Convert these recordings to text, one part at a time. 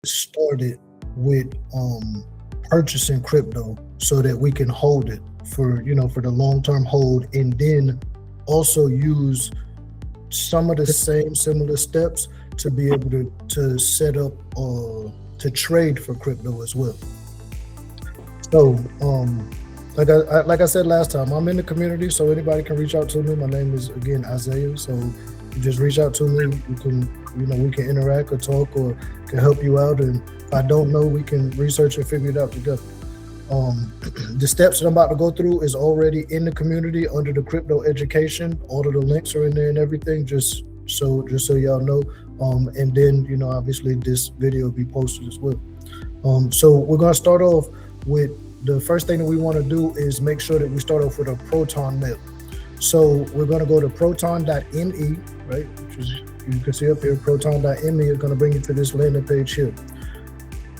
started with purchasing crypto so that we can hold it for for the long-term hold, and then also use some of the same similar steps to be able to set up to trade for crypto as well. So like I said last time, I'm in the community, so anybody can reach out to me. My name is, again, Isaiah. So you just reach out to me. We can interact or talk, or can help you out. And if I don't know, we can research and figure it out together. The steps that I'm about to go through is already in the community under the crypto education. All of the links are in there and everything, just so y'all know. And then, obviously this video will be posted as well. So we're going to start off with the first thing that we want to do is make sure that we start off with a ProtonMail. So we're going to go to proton.me, right? Which is, you can see up here, proton.me is going to bring you to this landing page here,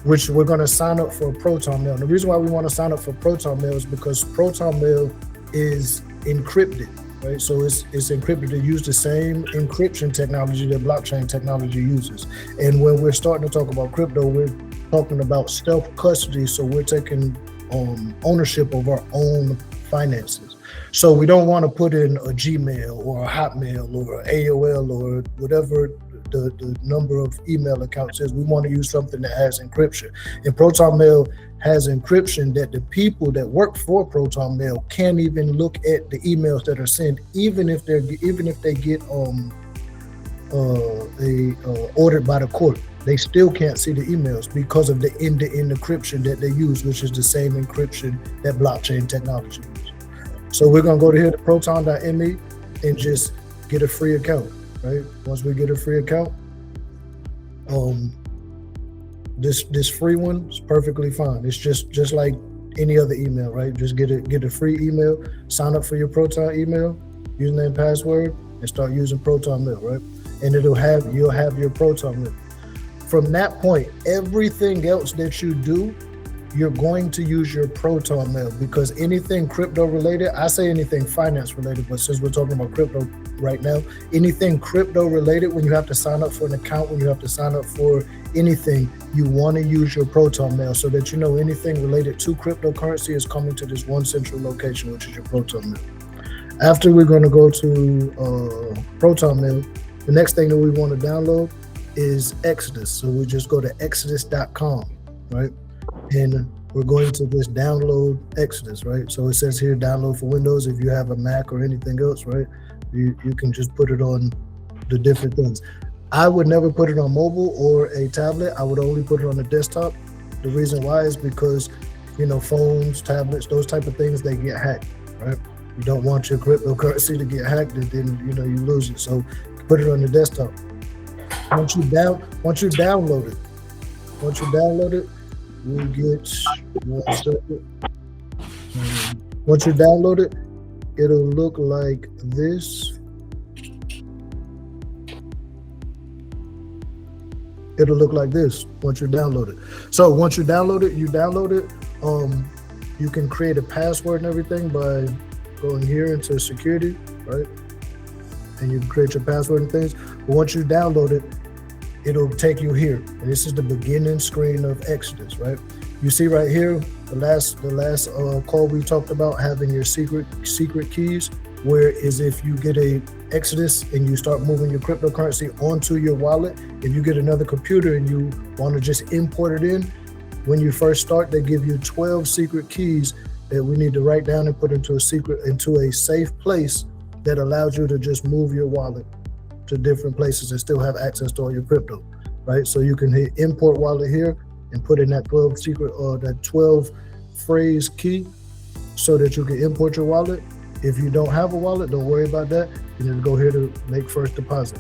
which we're going to sign up for ProtonMail. And the reason why we want to sign up for ProtonMail is because ProtonMail is encrypted, right? So it's encrypted to use the same encryption technology that blockchain technology uses. And when we're starting to talk about crypto, we're talking about self-custody. So we're taking ownership of our own finances. So we don't want to put in a Gmail or a Hotmail or AOL or whatever the number of email accounts is. We want to use something that has encryption. And ProtonMail has encryption that the people that work for ProtonMail can't even look at the emails that are sent, even if they get ordered by the court. They still can't see the emails because of the end-to-end encryption that they use, which is the same encryption that blockchain technology uses. So we're gonna go to here to proton.me and just get a free account, right? Once we get a free account, this free one is perfectly fine. It's just like any other email, right? Just get a free email, sign up for your Proton email, username, password, and start using ProtonMail, right? And you'll have your ProtonMail. From that point, everything else that you do, you're going to use your ProtonMail, because anything crypto related, I say anything finance related, but since we're talking about crypto right now, anything crypto related, when you have to sign up for an account, when you have to sign up for anything, you want to use your ProtonMail so that anything related to cryptocurrency is coming to this one central location, which is your ProtonMail. After we're going to go to ProtonMail, the next thing that we want to download is Exodus. So we just go to exodus.com, right? And we're going to just download Exodus, right? So it says here, download for Windows. If you have a Mac or anything else, right, you can just put it on the different things. I would never put it on mobile or a tablet. I would only put it on the desktop. The reason why is because, phones, tablets, those type of things, they get hacked, right? You don't want your cryptocurrency to get hacked, and then, you lose it. So put it on the desktop. Once you download it, we'll get 1 second. Once you download it, it'll look like this. It'll look like this once you download it. So once you download it, you can create a password and everything by going here into security, right? And you can create your password and things. But once you download it, it'll take you here. And this is the beginning screen of Exodus, right? You see right here, the last call we talked about having your secret keys, where is if you get a Exodus and you start moving your cryptocurrency onto your wallet, if you get another computer and you want to just import it in, when you first start, they give you 12 secret keys that we need to write down and put into a safe place that allows you to just move your wallet to different places and still have access to all your crypto, right? So you can hit import wallet here and put in that 12 phrase key so that you can import your wallet. If you don't have a wallet, don't worry about that. You need to go here to make first deposit.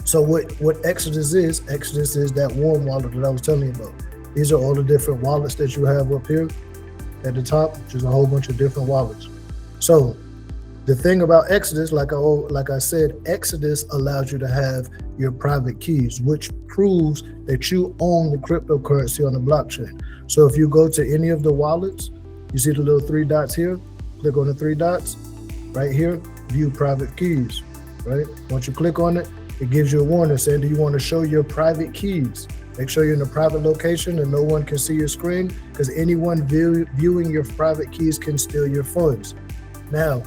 So what Exodus is that warm wallet that I was telling you about. These are all the different wallets that you have up here at the top, which is a whole bunch of different wallets. So the thing about Exodus, like I said, Exodus allows you to have your private keys, which proves that you own the cryptocurrency on the blockchain. So if you go to any of the wallets, you see the little 3 dots here, click on the 3 dots right here, view private keys, right? Once you click on it, it gives you a warning saying, do you want to show your private keys? Make sure you're in a private location and no one can see your screen, because anyone viewing your private keys can steal your funds. Now,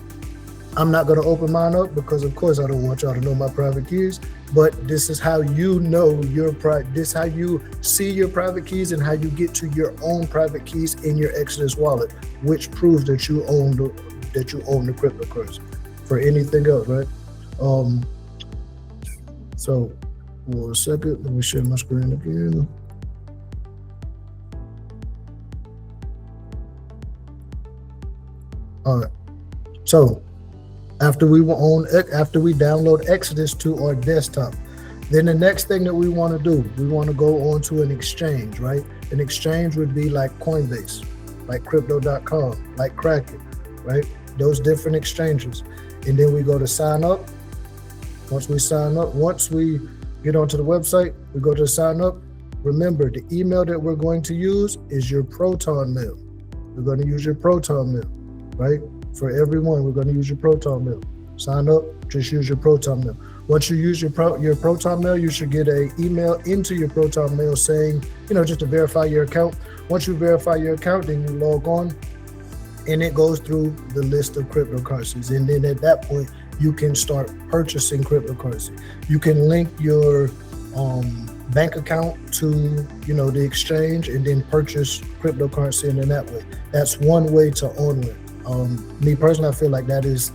I'm not going to open mine up because, of course, I don't want y'all to know my private keys. But this is how you know this is how you see your private keys and how you get to your own private keys in your Exodus wallet, which proves that you own the cryptocurrency. For anything else, right? So, for a second, let me share my screen again. All right. So, after we download Exodus to our desktop, then the next thing that we want to do, we want to go onto an exchange, right? An exchange would be like Coinbase, like Crypto.com, like Kraken, right? Those different exchanges. And then we go to sign up. Once we get onto the website, we go to sign up. Remember, the email that we're going to use is your ProtonMail. We're going to use your ProtonMail, right? For everyone, we're going to use your ProtonMail. Sign up, just use your ProtonMail. Once you use your ProtonMail, you should get an email into your ProtonMail saying, just to verify your account. Once you verify your account, then you log on, and it goes through the list of cryptocurrencies. And then at that point, you can start purchasing cryptocurrency. You can link your bank account to the exchange and then purchase cryptocurrency, and in that way. That's one way to on-ramp. Me personally, I feel like that is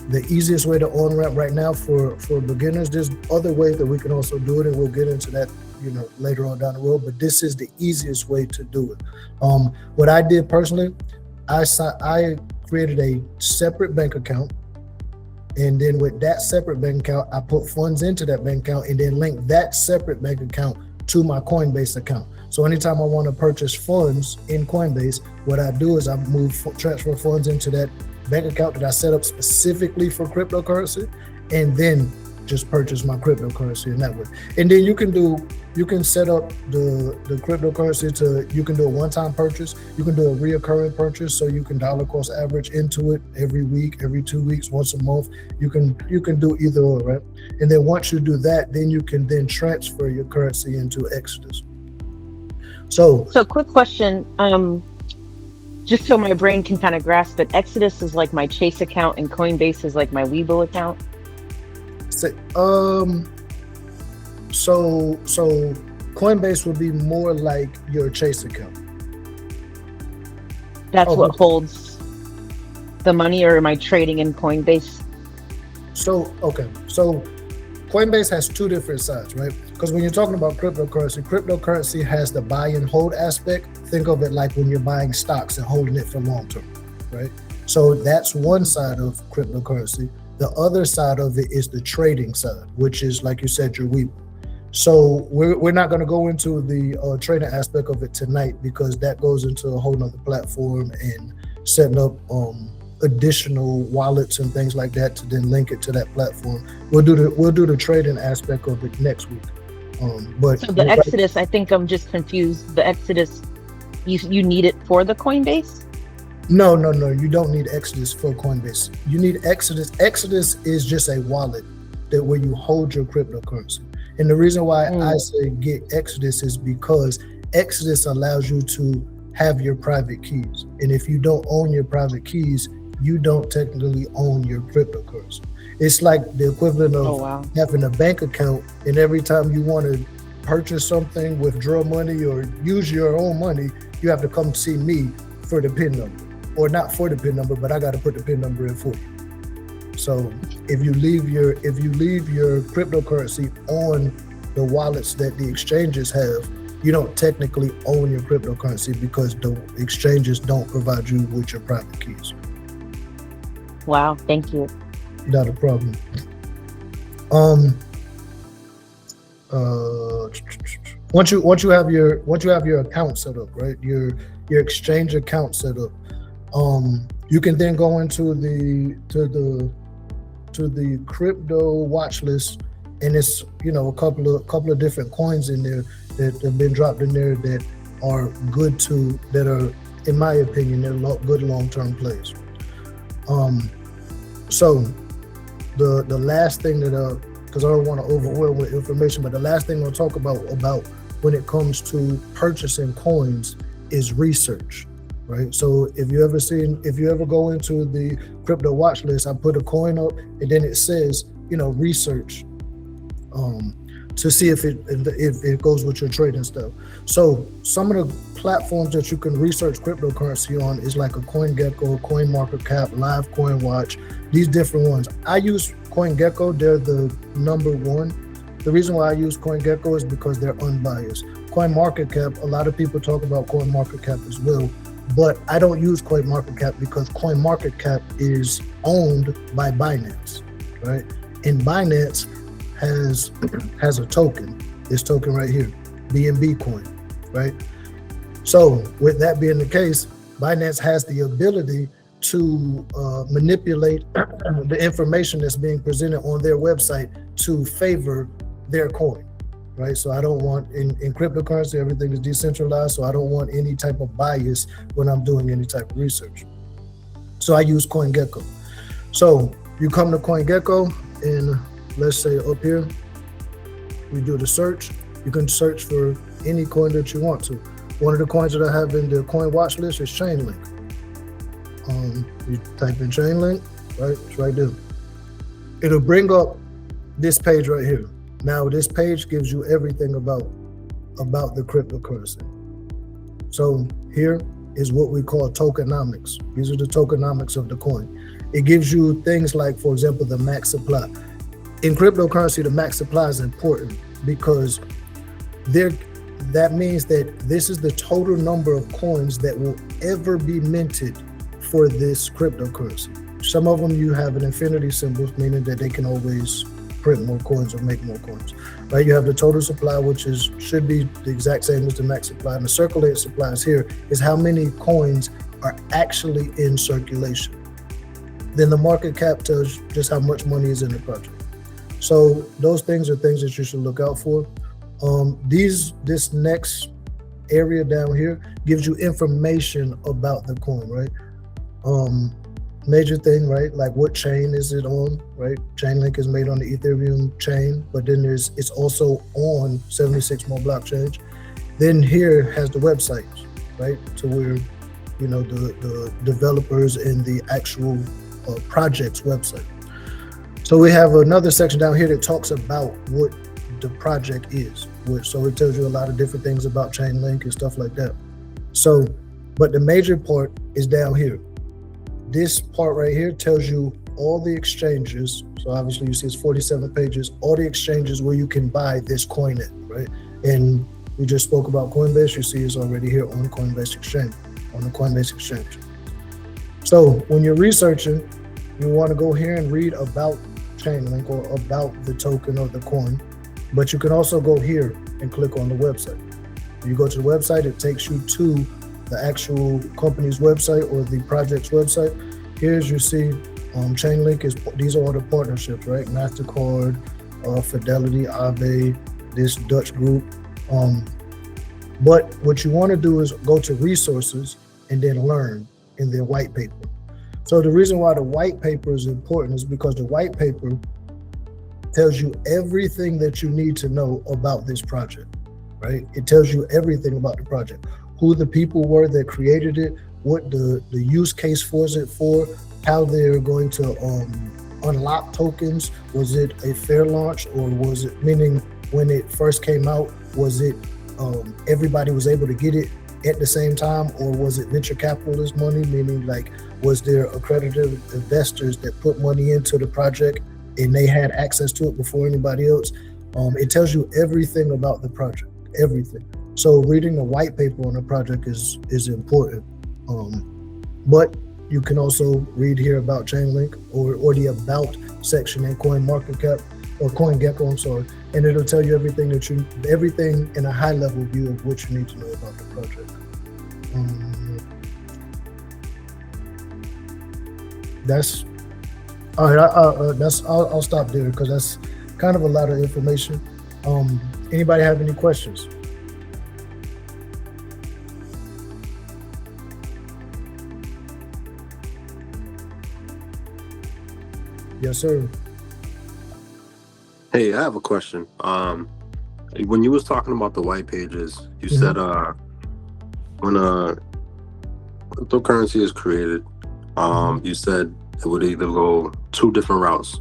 the easiest way to on-ramp right now for beginners. There's other ways that we can also do it, and we'll get into that later on down the road, but this is the easiest way to do it. What I did personally, I created a separate bank account, and then with that separate bank account, I put funds into that bank account and then link that separate bank account to my Coinbase account. So anytime I want to purchase funds in Coinbase, what I do is I transfer funds into that bank account that I set up specifically for cryptocurrency, and then just purchase my cryptocurrency in that way. And then you can set up the cryptocurrency you can do a one-time purchase, you can do a reoccurring purchase, so you can dollar cost average into it every week, every 2 weeks, once a month. You can do either or, right? And then once you do that, then you can then transfer your currency into Exodus. So quick question, just so my brain can kind of grasp it, Exodus is like my Chase account and Coinbase is like my Webull account? So Coinbase would be more like your Chase account. That's what holds the money, or am I trading in Coinbase? So Coinbase has two different sides, right? Because when you're talking about cryptocurrency has the buy and hold aspect. Think of it like when you're buying stocks and holding it for long term, right? So that's one side of cryptocurrency. The other side of it is the trading side, which is, like you said, your Webull. So we're not going to go into the trading aspect of it tonight, because that goes into a whole nother platform and setting up additional wallets and things like that to then link it to that platform. We'll do the trading aspect of it next week. But so the Exodus, I think I'm just confused. The Exodus, you need it for the Coinbase? No, you don't need Exodus for Coinbase. You need Exodus. Exodus is just a wallet where you hold your cryptocurrency. And the reason why I say get Exodus is because Exodus allows you to have your private keys. And if you don't own your private keys, you don't technically own your cryptocurrency. It's like the equivalent of having a bank account, and every time you want to purchase something, withdraw money, or use your own money, you have to come see me for the PIN number. Or not for the PIN number, but I got to put the PIN number in for you. So if you leave your cryptocurrency on the wallets that the exchanges have, you don't technically own your cryptocurrency, because the exchanges don't provide you with your private keys. Wow, thank you. Not a problem. Once you have your account set up, right? Your exchange account set up, you can then go into the crypto watch list, and it's a couple of different coins in there that have been dropped in there that are that are, in my opinion, they're good long-term plays. So the last thing that because I don't want to overwhelm with information, but the last thing I'll talk about when it comes to purchasing coins is research, right? So if you ever go into the crypto watch list, I put a coin up and then it says, research, to see if it goes with your trading stuff. So some of the platforms that you can research cryptocurrency on is like a CoinGecko, CoinMarketCap, Live Coin Watch, these different ones. I use CoinGecko, they're the number one. The reason why I use CoinGecko is because they're unbiased. CoinMarketCap, a lot of people talk about CoinMarketCap as well, but I don't use CoinMarketCap because CoinMarketCap is owned by Binance, right? And Binance has a token, this token right here, BNB coin, right? So with that being the case, Binance has the ability to manipulate the information that's being presented on their website to favor their coin, right? So I don't want, in cryptocurrency, everything is decentralized, so I don't want any type of bias when I'm doing any type of research. So I use CoinGecko. So you come to CoinGecko and let's say up here, we do the search. You can search for any coin that you want to. One of the coins that I have in the coin watch list is Chainlink. You type in Chainlink, right? It's right there. It'll bring up this page right here. Now this page gives you everything about the cryptocurrency. So here is what we call tokenomics. These are the tokenomics of the coin. It gives you things like, for example, the max supply. In cryptocurrency, the max supply is important because that means that this is the total number of coins that will ever be minted for this cryptocurrency. Some of them you have an infinity symbol, meaning that they can always print more coins or make more coins, right? You have the total supply, which should be the exact same as the max supply. And the circulated supplies here is how many coins are actually in circulation. Then the market cap tells you just how much money is in the project. So those things are things that you should look out for. This next area down here gives you information about the coin, right? Major thing, right? Like what chain is it on, right? Chainlink is made on the Ethereum chain, but then it's also on 76 more blockchains. Then here has the websites, right? To where, the developers and the actual project's website. So we have another section down here that talks about what the project is. So it tells you a lot of different things about Chainlink and stuff like that. So, but the major part is down here. This part right here tells you all the exchanges. So obviously you see it's 47 pages, all the exchanges where you can buy this coin at, right? And we just spoke about Coinbase. You see it's already here on Coinbase Exchange, on the Coinbase Exchange. So when you're researching, you want to go here and read about Chainlink or about the token or the coin, but you can also go here and click on the website. When you go to the website, it takes you to the actual company's website or the project's website. Here's you see Chainlink these are all the partnerships, right? MasterCard, Fidelity, Aave, this Dutch group. But what you want to do is go to resources and then learn in their white paper. So the reason why the white paper is important is because the white paper tells you everything that you need to know about this project, right? It tells you everything about the project, who the people were that created it, what the use case was it for, how they're going to unlock tokens. Was it a fair launch, or was it, meaning when it first came out, was it everybody was able to get it at the same time, or was it venture capitalist money, meaning like was there accredited investors that put money into the project and they had access to it before anybody else? It tells you everything about the project, everything. So reading the white paper on the project is important. But you can also read here about Chainlink or the about section in CoinMarketCap or CoinGecko, I'm sorry, and it'll tell you everything everything in a high level view of what you need to know about the project. That's all right. I'll stop there because that's kind of a lot of information. Anybody have any questions? Yes, sir. Hey, I have a question. When you was talking about the white pages, you Mhm. said when cryptocurrency is created, you said it would either go two different routes.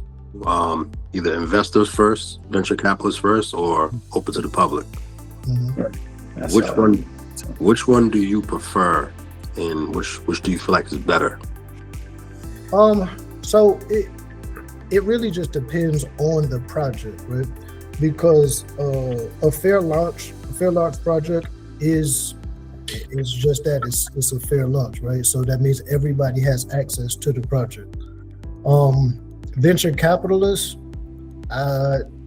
Either investors first, venture capitalists first, or open to the public. Mhm. That's Which one do you prefer, and which do you feel like is better? So it really just depends on the project, right? Because a fair launch project is just that, it's a fair launch, right? So that means everybody has access to the project. Venture capitalists,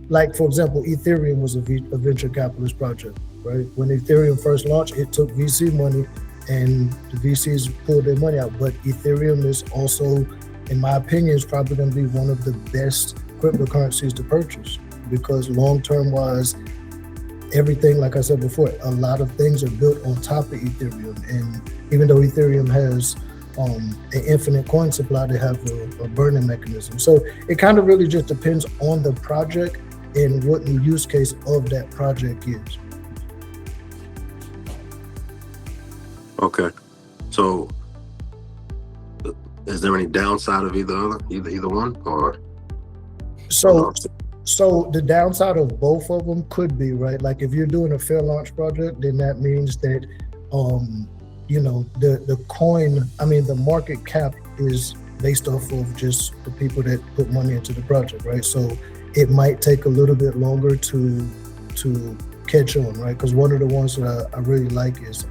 like for example, Ethereum was a venture capitalist project, right? When Ethereum first launched, it took VC money, and the VCs pulled their money out. But Ethereum is also, in my opinion, is probably going to be one of the best cryptocurrencies to purchase, because long-term wise, everything, like I said before, a lot of things are built on top of Ethereum. And even though Ethereum has an infinite coin supply, they have a burning mechanism. So it kind of really just depends on the project and what the use case of that project is. Okay, so is there any downside of either one, or So the downside of both of them could be, right, like if you're doing a fair launch project, then that means that the market cap is based off of just the people that put money into the project, right? So it might take a little bit longer to catch on, right? Because one of the ones that I really like is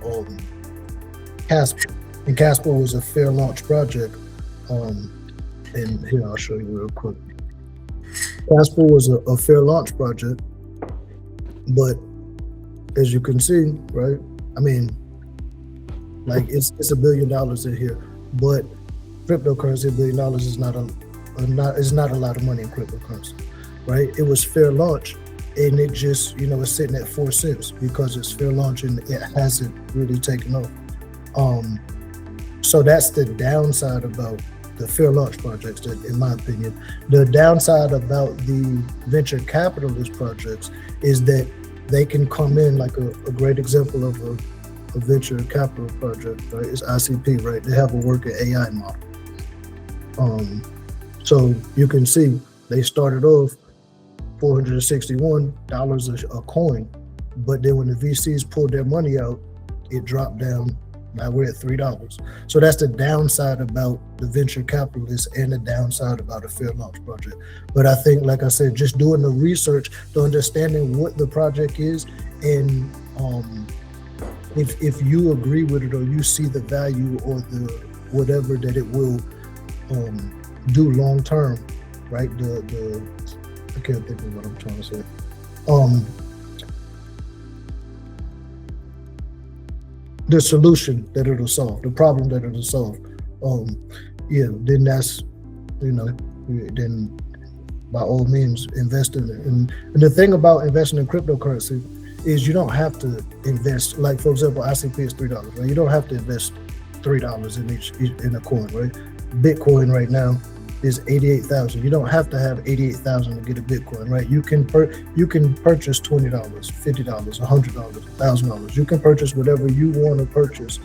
Casper. And Casper was a fair launch project. And here, I'll show you real quick. Casper was a fair launch project, but as you can see, right? I mean, like it's $1 billion in here, but cryptocurrency, $1 billion is not a lot of money in cryptocurrency, right? It was fair launch, and it just, it's sitting at 4 cents because it's fair launch and it hasn't really taken off. So that's the downside about the fair launch projects, in my opinion. The downside about the venture capitalist projects is that they can come in, like a great example of a venture capital project, right? It's ICP, right? They have a working AI model. So you can see they started off $461 a coin, but then when the VCs pulled their money out, it dropped down. Now we're at $3. So that's the downside about the venture capitalists and the downside about a fair launch project. But I think, like I said, just doing the research, the understanding what the project is, and if you agree with it or you see the value or the whatever that it will do long term, right? I can't think of what I'm trying to say. The solution that it'll solve, the problem that it'll solve, then that's, then by all means invest in it. And the thing about investing in cryptocurrency is you don't have to invest, like for example, ICP is $3, right? You don't have to invest $3 in a coin, right? Bitcoin right now is 88,000. You don't have to have 88,000 to get a Bitcoin, right? You can purchase $20, $50, $100, $1,000. You can purchase whatever you want to purchase,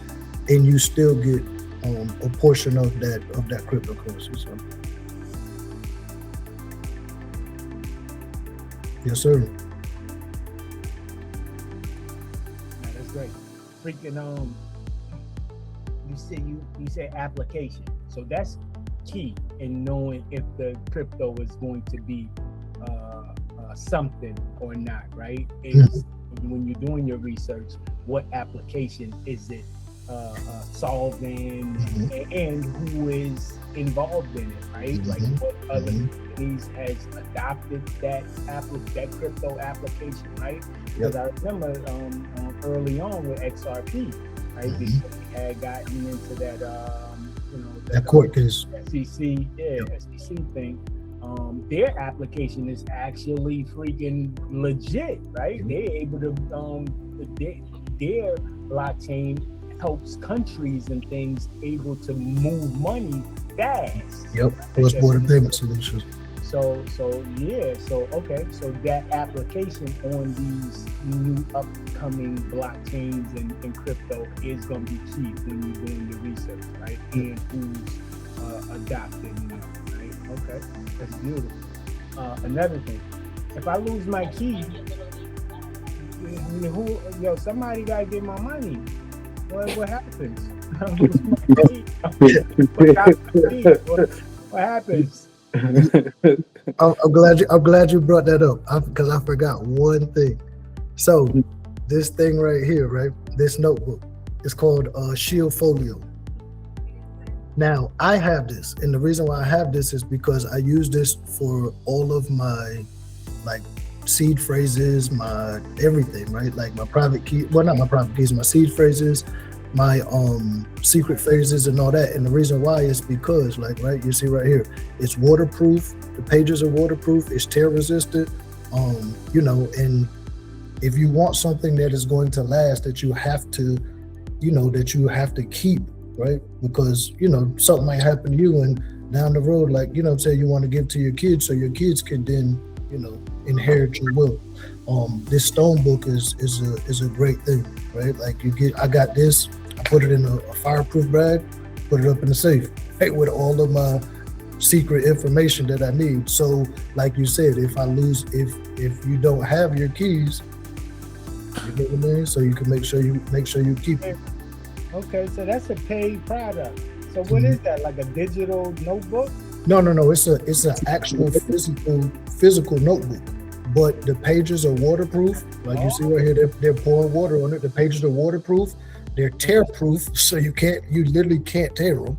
and you still get a portion of that cryptocurrency. So, yes, sir. Yeah, that's great. Freaking you say application, so that's key in knowing if the crypto is going to be something or not, right? Is when you're doing your research, what application is it solving, and who is involved in it, right? Like what other companies has adopted that crypto application, right? Because I remember early on with XRP, right? Before we had gotten into that that court case, SEC thing. Their application is actually freaking legit, right? They're able to their blockchain helps countries and things able to move money fast. Yep, cross-border payment solutions. Okay. So that application on these new upcoming blockchains and crypto is going to be key when you're doing your research, right? And who's adopting, right? Okay, that's beautiful. Another thing, if I lose my key, somebody got to get my money. What happens? I lose my key. What happens? I'm glad you brought that up because I forgot one thing. So this thing right here, right? This notebook is called Shield Folio. Now I have this, and the reason why I have this is because I use this for all of my like seed phrases, my everything, right? Like my private key, well, not my private keys, my seed phrases, my secret phrases and all that. And the reason why is because, like, right, you see right here, it's waterproof. The pages are waterproof. It's tear resistant. And if you want something that is going to last, that you have to keep, right? Because something might happen to you, and down the road, like say you want to give to your kids, so your kids can then inherit your wealth. This stone book is a great thing, right? Like I got this, I put it in a fireproof bag, put it up in the safe, right, with all of my secret information that I need. So like you said, if I lose, if you don't have your keys, you know what I mean? So you can make sure you keep it. Okay, so that's a paid product. So what is that, like a digital notebook? No. It's an actual physical notebook, but the pages are waterproof. Like you see right here, they're pouring water on it. The pages are waterproof. They're tear-proof, so you literally can't tear them.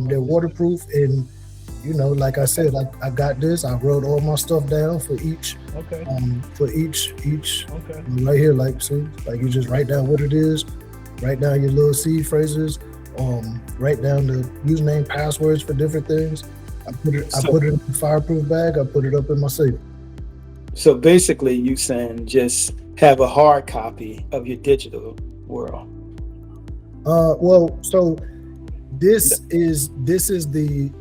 They're waterproof, and like I said, I got this. I wrote all my stuff down for each. Okay. For each. Okay. Right here, like see, like you just write down what it is, write down your little seed phrases, write down the username, passwords for different things. I put it in a fireproof bag. I put it up in my safe. So basically, you saying just have a hard copy of your digital world. Well, so this is the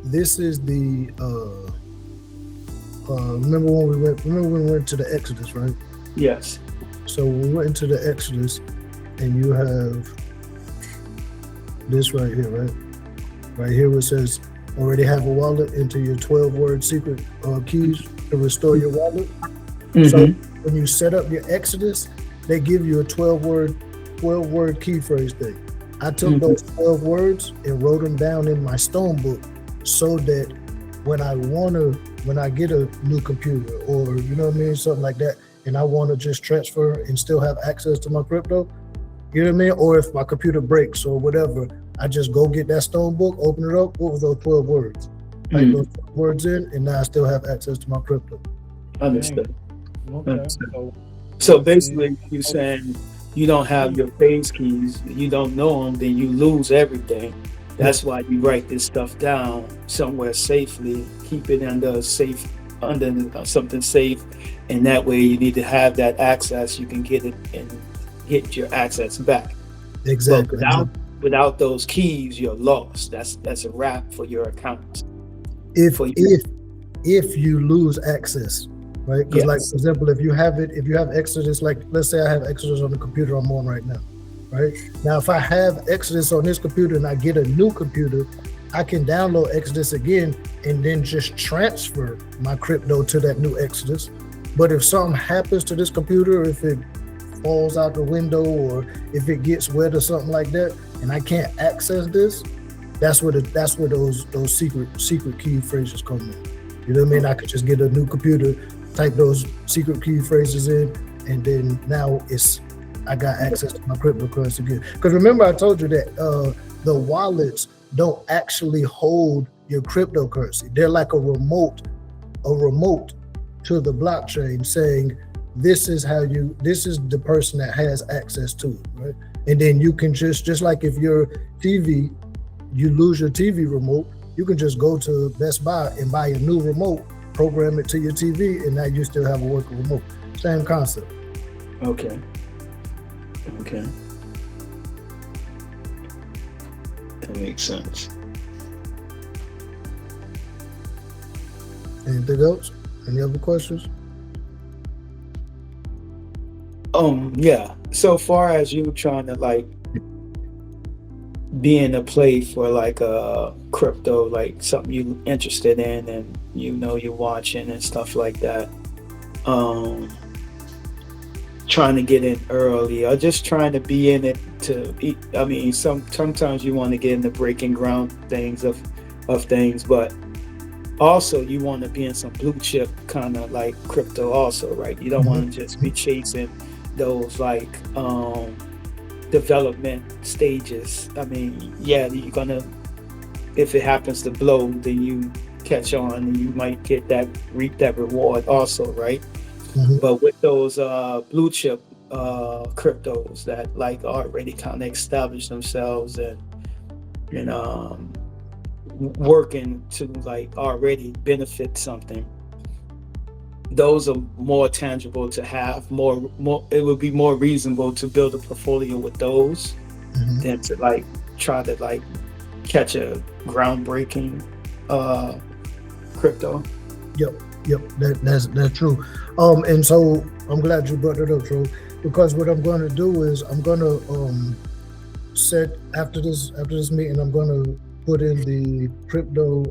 remember when we went to the Exodus, right? Yes. So we went into the Exodus, and you have this right here, right? Right here where it says already have a wallet, enter your 12-word secret keys to restore your wallet. So when you set up your Exodus, they give you a 12-word key phrase thing. I took those 12 words and wrote them down in my stone book, so that when I get a new computer, or something like that, and I want to just transfer and still have access to my crypto, or if my computer breaks or whatever, I just go get that stone book, open it up, what were those 12 words? Type those 12 words in, and now I still have access to my crypto. Understood. Okay. So basically, you're saying you don't have your phase keys, you don't know them, then you lose everything. That's why you write this stuff down somewhere safely, keep it under something safe, and that way you need to have that access. You can get it and get your access back. Exactly. But without those keys, you're lost. That's a wrap for your account. If you lose access, right? Because like, for example, if you have Exodus, like let's say I have Exodus on the computer I'm on right now, right? Now, if I have Exodus on this computer and I get a new computer, I can download Exodus again and then just transfer my crypto to that new Exodus. But if something happens to this computer, if it falls out the window or if it gets wet or something like that, and I can't access this, that's where those secret key phrases come in. You know what I mean? I could just get a new computer, type those secret key phrases in, and then now I got access to my cryptocurrency again. Because remember, I told you that the wallets don't actually hold your cryptocurrency. They're like a remote to the blockchain saying, this is the person that has access to it, right? And then you can just like if your TV, you lose your TV remote, you can just go to Best Buy and buy a new remote, program it to your TV, and now you still have a working remote. Same concept. Okay. That makes sense. Anything else? Any other questions? Yeah. So far as you trying to like be in a play for like a crypto, like something you interested in and you're watching and stuff like that. Trying to get in early or just trying to be in it to eat. I mean, sometimes you want to get in the breaking ground things of things, but also you want to be in some blue chip kind of like crypto also, right? You don't want to just be chasing those like development stages. I mean, yeah, you're gonna, if it happens to blow, then you catch on and you might reap that reward also, right? But with those blue chip cryptos that like already kind of established themselves and working to like already benefit something, those are more tangible to have. More it would be more reasonable to build a portfolio with those than to like try to like catch a groundbreaking crypto. Yep, that's true. And so I'm glad you brought that up, Tro, because what I'm going to do is I'm going to set after this meeting, I'm going to put in the crypto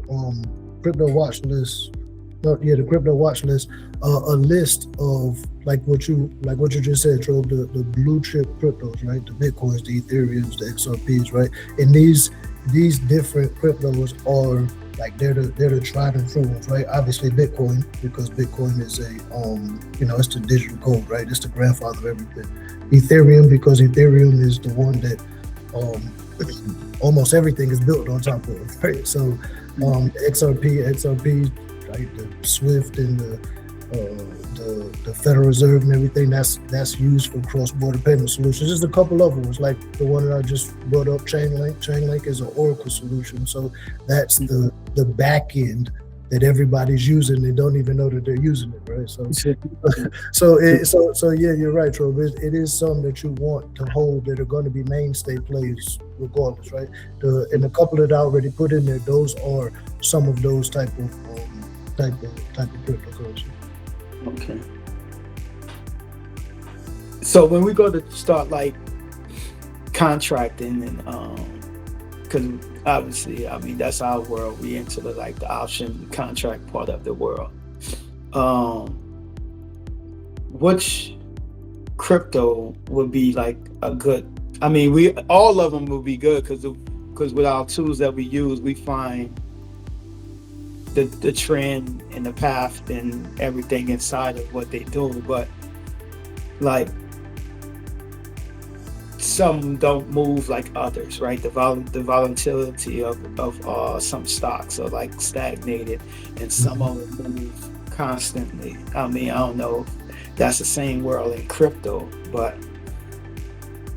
watch list. The crypto watch list, a list of like what you just said, Tro, the blue chip cryptos, right? The Bitcoins, the Ethereums, the XRPs, right? And these different cryptos are like they're the tried and true ones, right? Obviously Bitcoin, because Bitcoin is a it's the digital gold, right? It's the grandfather of everything. Ethereum, because Ethereum is the one that almost everything is built on top of, right? So XRP, right? The SWIFT and the Federal Reserve and everything that's used for cross-border payment solutions. Just a couple of ones, like the one that I just brought up, Chainlink. Chainlink is an Oracle solution, so that's the back end that everybody's using. They don't even know that they're using it, right? So yeah, you're right, Tro. It is some that you want to hold that are going to be mainstay plays regardless, right? And a couple that I already put in there, those are some of those type of cryptocurrency. Okay. So when we go to start like contracting and because obviously, I mean, that's our world. We into the like the option contract part of the world. Which crypto would be like a good? I mean, all of them would be good because with our tools that we use, we find the trend and the path and everything inside of what they do. But like some don't move like others, right? The volatility of some stocks are like stagnated, and some of them move constantly. I mean, I don't know if that's the same world in crypto, but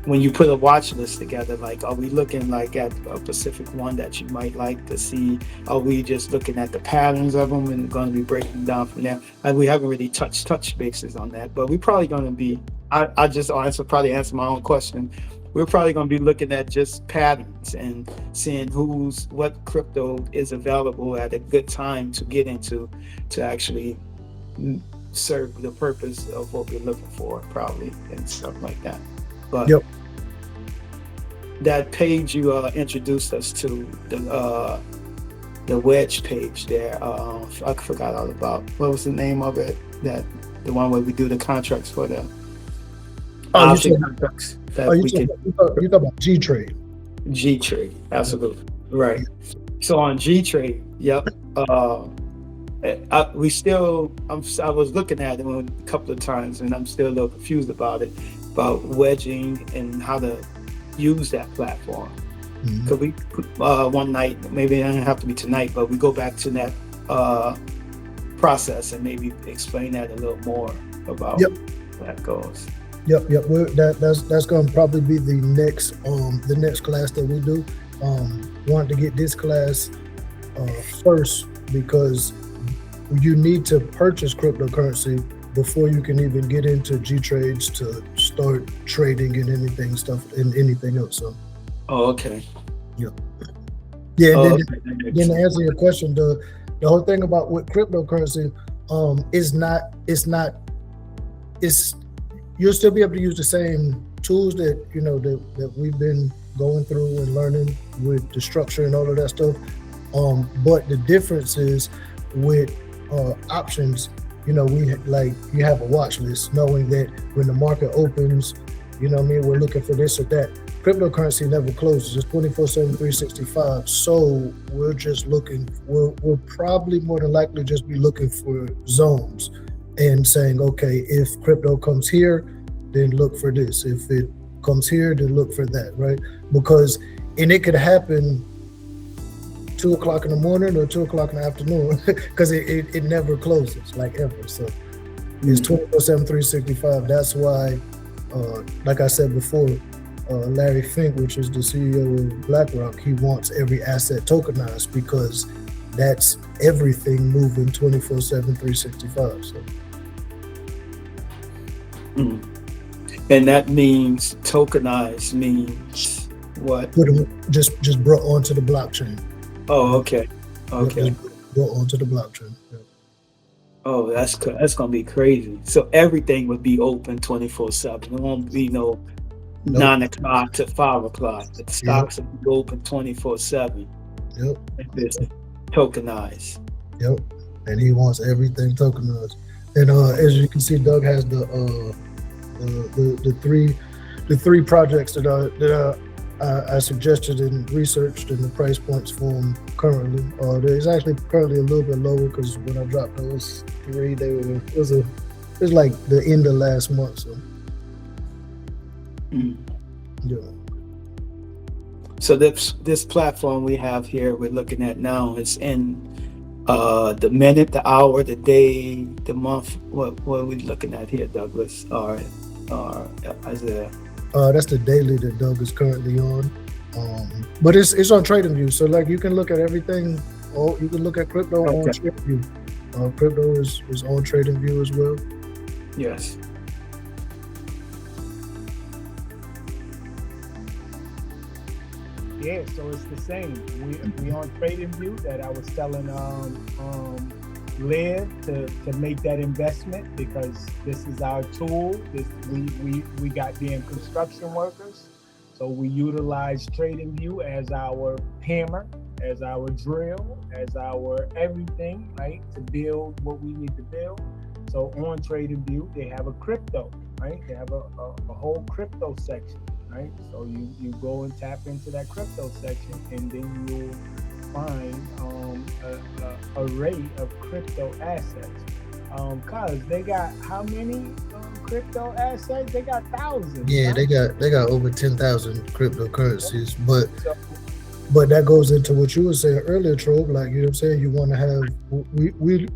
when you put a watch list together, like, are we looking like at a specific one that you might like to see? Are we just looking at the patterns of them and going to be breaking down from there? And we haven't really touched bases on that, but we're probably going to be, I just probably answer my own question. We're probably going to be looking at just patterns and seeing what crypto is available at a good time to get into to actually serve the purpose of what we're looking for, probably, and stuff like that. But that page you introduced us to, the wedge page there, I forgot all about. What was the name of it? That the one where we do the contracts for the contracts. You talk about G-Trade. G-Trade, absolutely, right. So on G-Trade, yep. I was looking at it a couple of times, and I'm still a little confused about it, about wedging and how to use that platform. Could we one night, maybe it doesn't have to be tonight, but we go back to that process and maybe explain that a little more about how that goes. That's going to probably be the next class that we do. Wanted to get this class first because you need to purchase cryptocurrency before you can even get into G-Trades to start trading and anything else. So. Oh, okay. Yeah. And then to answer your question, the whole thing about with cryptocurrency, you'll still be able to use the same tools that that we've been going through and learning with the structure and all of that stuff. But the difference is with options, you have a watch list, knowing that when the market opens, we're looking for this or that. Cryptocurrency never closes. It's 24/7, 365. So we're just looking, we'll probably more than likely just be looking for zones and saying, okay, if crypto comes here, then look for this. If it comes here, then look for that, right? And it could happen 2 o'clock in the morning or 2 o'clock in the afternoon, because it never closes, like ever. So it's 24/7, 365. That's why, like I said before, Larry Fink, which is the CEO of BlackRock, he wants every asset tokenized because that's everything moving 24/7, 365. So. And that means tokenized means what? Just brought onto the blockchain. Oh, okay. Okay. Brought onto the blockchain. Yeah. Oh, that's gonna be crazy. So everything would be open 24/7. There won't be no 9 o'clock to 5 o'clock. The stocks will be open 24/7. Yep. If it's tokenized. Yep. And he wants everything tokenized. And as you can see, Doug has the three projects that I suggested and researched, and the price points for them currently. There's actually currently a little bit lower because when I dropped those 3, it was like the end of last month. So yeah. So this platform we have here, we're looking at now, is in the minute, the hour, the day, the month. What are we looking at here, Douglas? Or Isaiah? That's the daily that Doug is currently on. But it's on TradingView, so like you can look at everything. You can look at crypto on TradingView. Crypto is on TradingView as well. Yes. Yeah, so it's the same. We on TradingView that I was telling Liv to make that investment, because this is our tool. We got damn construction workers, so we utilize TradingView as our hammer, as our drill, as our everything, right, to build what we need to build. So on TradingView, they have a crypto, right? They have a whole crypto section, right? So you go and tap into that crypto section, and then you'll find a array of crypto assets. Cause they got how many crypto assets? They got thousands. Yeah, right? they got over 10,000 cryptocurrencies, but that goes into what you were saying earlier, Trobe. Like, you know what I'm saying, you want to have,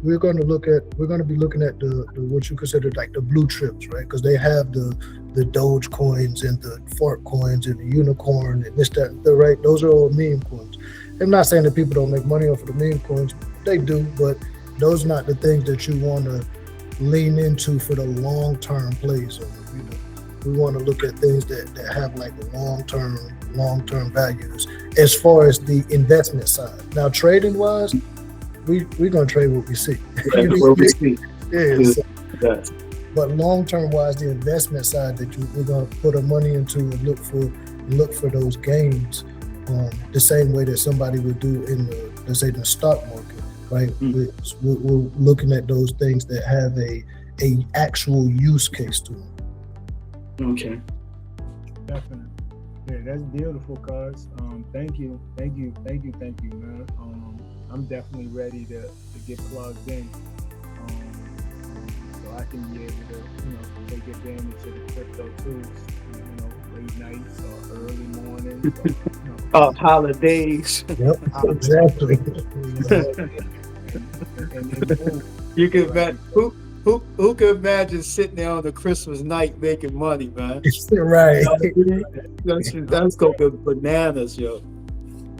we're going to be looking at the what you consider like the blue chips, right? Because they have the Doge coins and the fart coins and the unicorn and this, that, and the right. Those are all meme coins. I'm not saying that people don't make money off of the meme coins. They do, but those are not the things that you want to lean into for the long-term plays. We want to look at things that have like long-term values as far as the investment side. Now, trading wise, we're gonna trade what we see. Right, what we see. Yeah. But long-term wise, the investment side that we're gonna put our money into and look for those gains, the same way that somebody would do in let's say the stock market, right? We're looking at those things that have a actual use case to them. Okay. Definitely. Yeah, that's beautiful, cuz. Thank you, man. I'm definitely ready to get plugged in, so I can be able to, take advantage of the crypto tools, late nights or early mornings. Holidays. Yep, exactly. and You can imagine who could imagine sitting there on the Christmas night making money, man? Right. That's gonna be bananas, yo.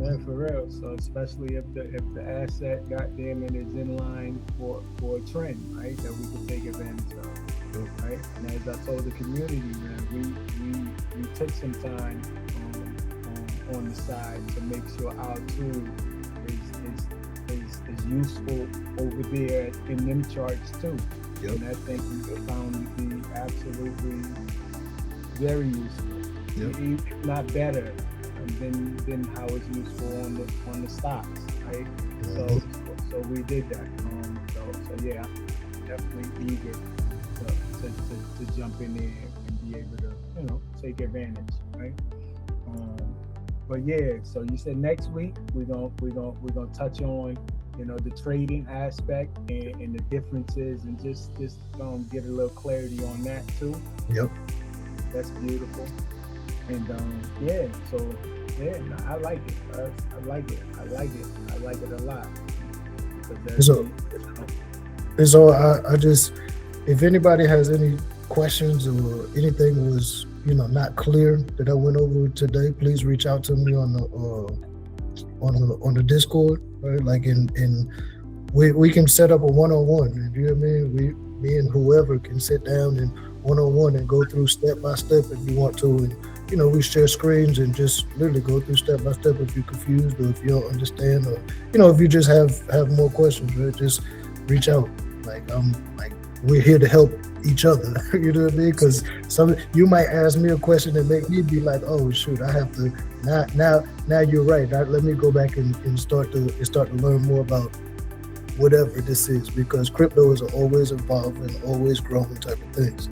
Yeah, for real. So especially if the asset goddamn it is in line for a trend, right, that we can take advantage of, right? And as I told the community, man, we took some time on the side to make sure our tool is useful over there in them charts too. Yep. And I think we found to be absolutely very useful, if not better than how it's useful on the stocks, right? So we did that. So yeah, I'm definitely eager to jump in there and be able to take advantage, right? But yeah, so you said next week we're gonna touch on the trading aspect and the differences, and just get a little clarity on that too. Yep. That's beautiful. And I like it. I like it a lot. So I just, if anybody has any questions or anything was not clear that I went over today, please reach out to me on the Discord, right? Like we can set up a one-on-one. You know what I mean? Me and whoever can sit down and one-on-one and go through step by step if you want to, and we share screens and just literally go through step by step if you're confused or if you don't understand, or if you just have more questions, right? Just reach out. We're here to help each other. You know what I mean? Because you might ask me a question and make me be like, oh shoot, I have to now you're right. Let me go back and start to learn more about whatever this is, because crypto is always evolving, always growing type of thing. So.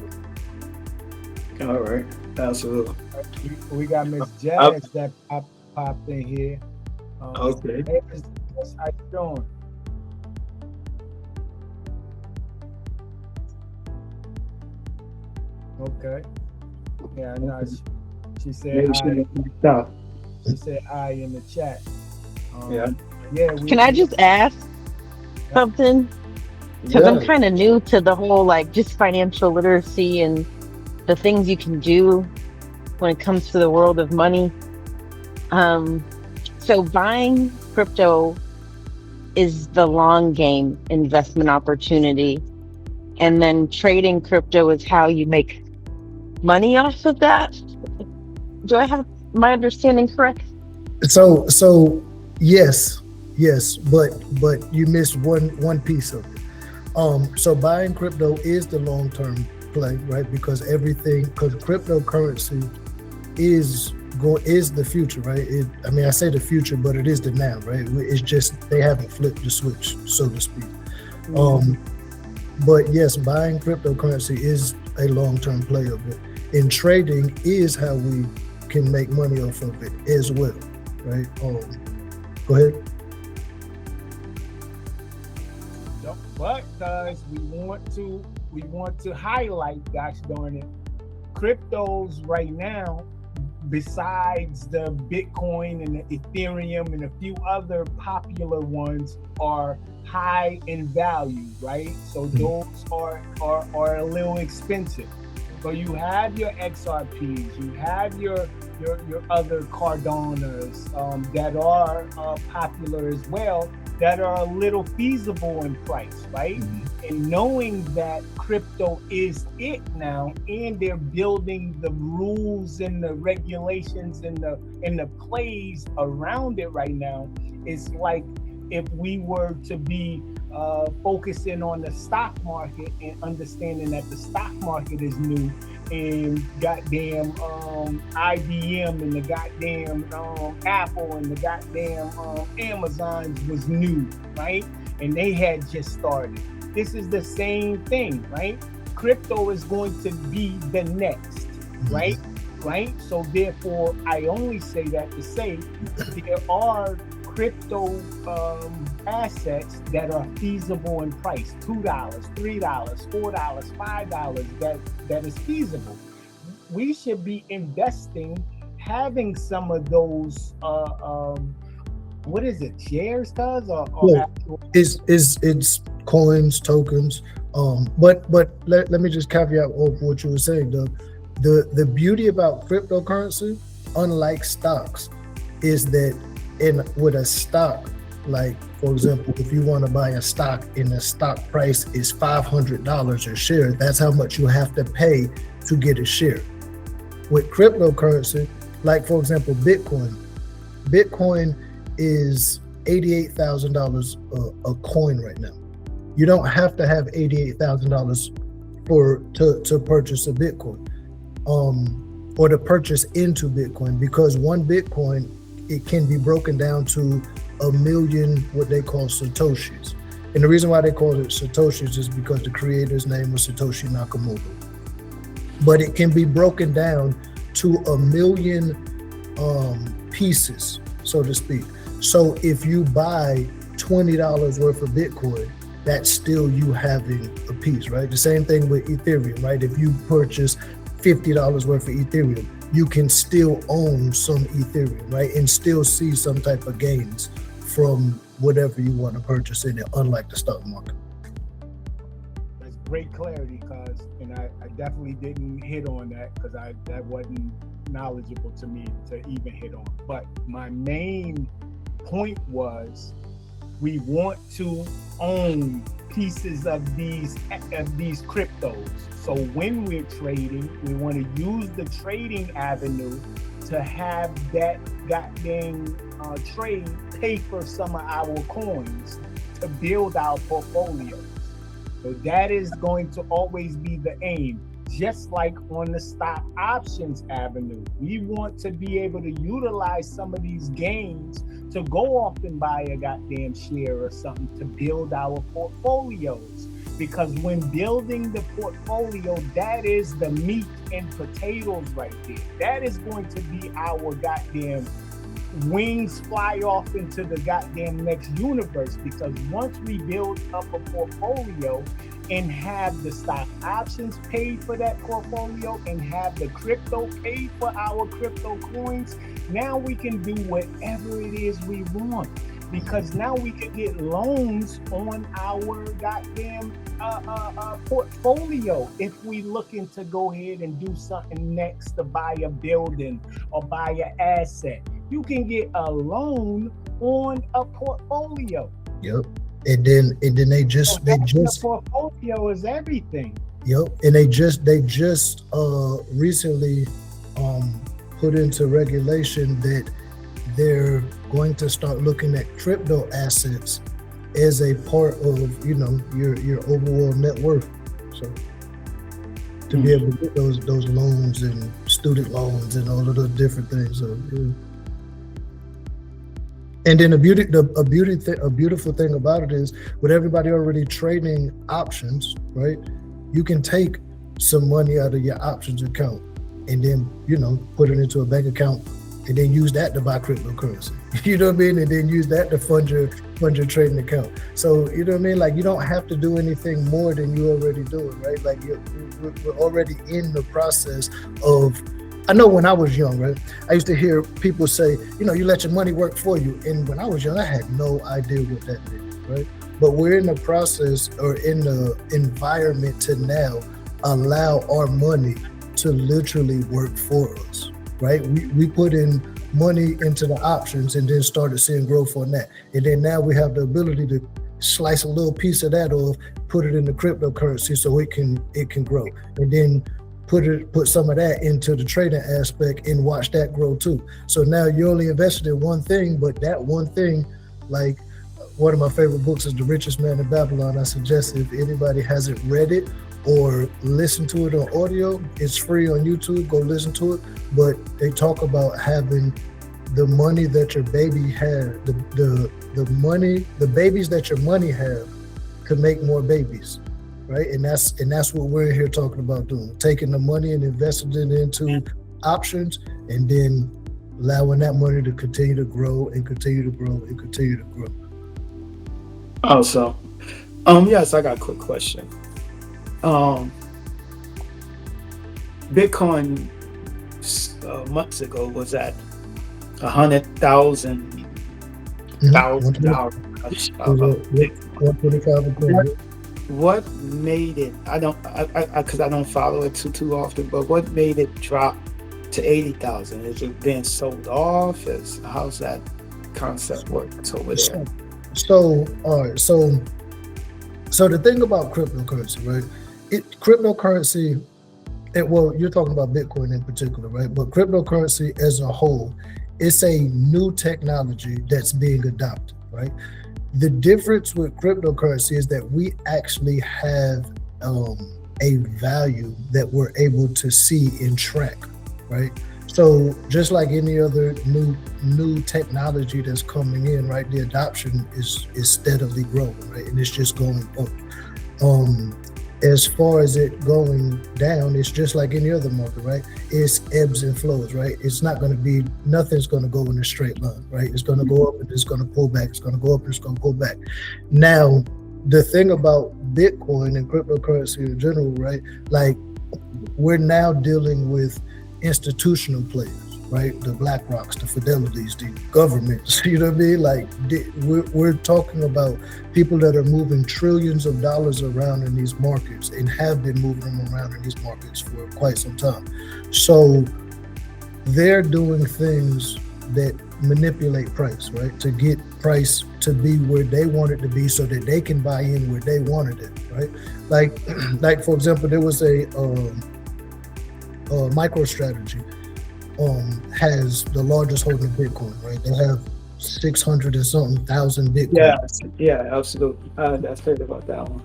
All right, absolutely. We got Miss Jazz that popped in here. Okay. Hey, Miss, how you doing? Okay. Yeah, no, she said hi. She said hi in the chat. Can I just ask something? Because I'm kind of new to the whole just financial literacy and the things you can do when it comes to the world of money. So buying crypto is the long game investment opportunity, and then trading crypto is how you make money off of that. Do I have my understanding correct? So yes, but you missed one piece of it. So buying crypto is the long-term play, right? Because cryptocurrency is the future, right? I say the future, but it is the now, right? It's just they haven't flipped the switch, so to speak. But yes, buying cryptocurrency is a long-term play of it, and trading is how we can make money off of it as well, right? Go ahead. But guys, we want to highlight, gosh darn it, cryptos right now, besides the Bitcoin and the Ethereum and a few other popular ones, are high in value, right? So those are a little expensive. So you have your XRPs, you have your other Cardanas that are popular as well, that are a little feasible in price, right? And knowing that crypto is it now, and they're building the rules and the regulations and the plays around it right now, it's like if we were to be focusing on the stock market and understanding that the stock market is new, and goddamn IBM and the goddamn Apple and the goddamn Amazon was new, right? And they had just started. This is the same thing, right? Crypto is going to be the next, right? Right? So therefore, I only say that to say there are crypto assets that are feasible in price, $2, $3, $4, $5, that is feasible. We should be investing, having some of those what is it, shares, cuz? It's coins, tokens. But let me just caveat over what you were saying, Doug. The beauty about cryptocurrency, unlike stocks, is that with a stock, like for example, if you want to buy a stock and the stock price is $500 a share, that's how much you have to pay to get a share. With cryptocurrency, like for example, Bitcoin is $88,000 a coin right now. You don't have to have $88,000 to purchase a Bitcoin, or to purchase into Bitcoin, because one Bitcoin, it can be broken down to 1 million what they call Satoshis. And the reason why they call it Satoshis is because the creator's name was Satoshi Nakamoto. But it can be broken down to 1 million pieces, so to speak. So if you buy $20 worth of Bitcoin, that's still you having a piece, right? The same thing with Ethereum, right? If you purchase $50 worth of Ethereum, you can still own some Ethereum, right? And still see some type of gains from whatever you want to purchase in it, unlike the stock market. That's great clarity, and I definitely didn't hit on that because that wasn't knowledgeable to me to even hit on. But my main point was, we want to own pieces of these cryptos. So when we're trading, we want to use the trading avenue to have that goddamn trade pay for some of our coins to build our portfolios. So that is going to always be the aim. Just like on the stock options avenue, we want to be able to utilize some of these gains to go off and buy a goddamn share or something to build our portfolios. Because when building the portfolio, that is the meat and potatoes right there. That is going to be our goddamn wings fly off into the goddamn next universe. Because once we build up a portfolio and have the stock options paid for that portfolio and have the crypto paid for our crypto coins, now we can do whatever it is we want. Because now we can get loans on our goddamn portfolio if we looking to go ahead and do something next, to buy a building or buy an asset. You can get a loan on a portfolio. Yep. And then they just the portfolio is everything. Yep. And they just recently put into regulation that they're going to start looking at crypto assets as a part of, your overall net worth. So to be able to get those loans and student loans and all of those different things. So, yeah. And then a beautiful thing about it is, with everybody already trading options, right? You can take some money out of your options account and then, put it into a bank account and then use that to buy cryptocurrency. You know what I mean? And then use that to fund your trading account. So, you know what I mean? Like, you don't have to do anything more than you're already doing, right? Like, we're already in the process of, I know when I was young, right, I used to hear people say, you let your money work for you. And when I was young, I had no idea what that meant, right? But we're in the process, or in the environment, to now allow our money to literally work for us, right? We put in money into the options and then started seeing growth on that. And then now we have the ability to slice a little piece of that off, put it in the cryptocurrency so it can grow. And then put some of that into the trading aspect and watch that grow too. So now you only invested in one thing, but that one thing, like one of my favorite books is The Richest Man in Babylon. I suggest, if anybody hasn't read it or listened to it on audio, it's free on YouTube, go listen to it. But they talk about having the money that your baby had, the babies that your money have, to make more babies. Right, and that's what we're here talking about doing, taking the money and investing it into options, and then allowing that money to continue to grow and continue to grow and continue to grow. Also, yes, I got a quick question. Bitcoin months ago was at $100,000. What made it? Because I don't follow it too often. But what made it drop to 80,000? Is it being sold off? How's that concept work over there? So, all right. So the thing about cryptocurrency, right? Cryptocurrency. Well, you're talking about Bitcoin in particular, right? But cryptocurrency as a whole, it's a new technology that's being adopted. right? The difference with cryptocurrency is that we actually have a value that we're able to see and track, right? So just like any other new technology that's coming in, right? The adoption is steadily growing, right? And it's just going up. As far as it going down, it's just like any other market, right? It's ebbs and flows, right? It's not going to be, nothing's going to go in a straight line, right? It's going to go up and it's going to pull back. It's going to go up and it's going to pull back. Now, the thing about Bitcoin and cryptocurrency in general, right? Like, we're now dealing with institutional players, right? The BlackRocks, the Fidelities, the governments, you know what I mean? Like, we're talking about people that are moving trillions of dollars around in these markets and have been moving them around in these markets for quite some time. So they're doing things that manipulate price, right? To get price to be where they want it to be so that they can buy in where they wanted it, right? Like for example, there was a MicroStrategy has the largest holding of Bitcoin, right? They have 600 and something thousand Bitcoin. Yeah, absolutely. I've heard about that one.